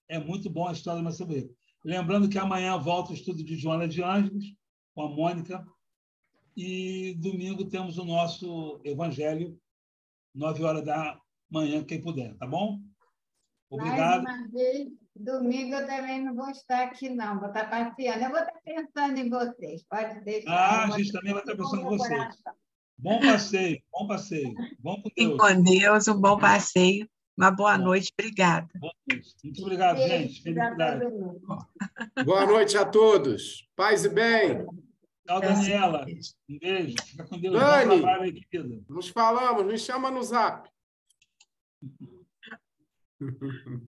É muito bom a história do mancebo rico. Lembrando que amanhã volta o estudo de Joana de Ângeles, com a Mônica, e domingo temos o nosso Evangelho, 9h da manhã, quem puder, tá bom? Obrigado. Mais uma vez, domingo eu também não vou estar aqui, não, vou estar passeando. Eu vou estar pensando em vocês, pode deixar. A gente também vai estar pensando em vocês. Bom passeio, bom passeio. Vamos com Deus. E com Deus, um bom passeio. Uma boa noite, obrigada. Boa noite. Muito obrigado, gente. Felicidade. Boa noite a todos. Paz e bem. Tchau, Daniela. Um beijo. Fica com Deus. Dani, bom trabalho aí, querida. nos falamos. Me chama no Zap.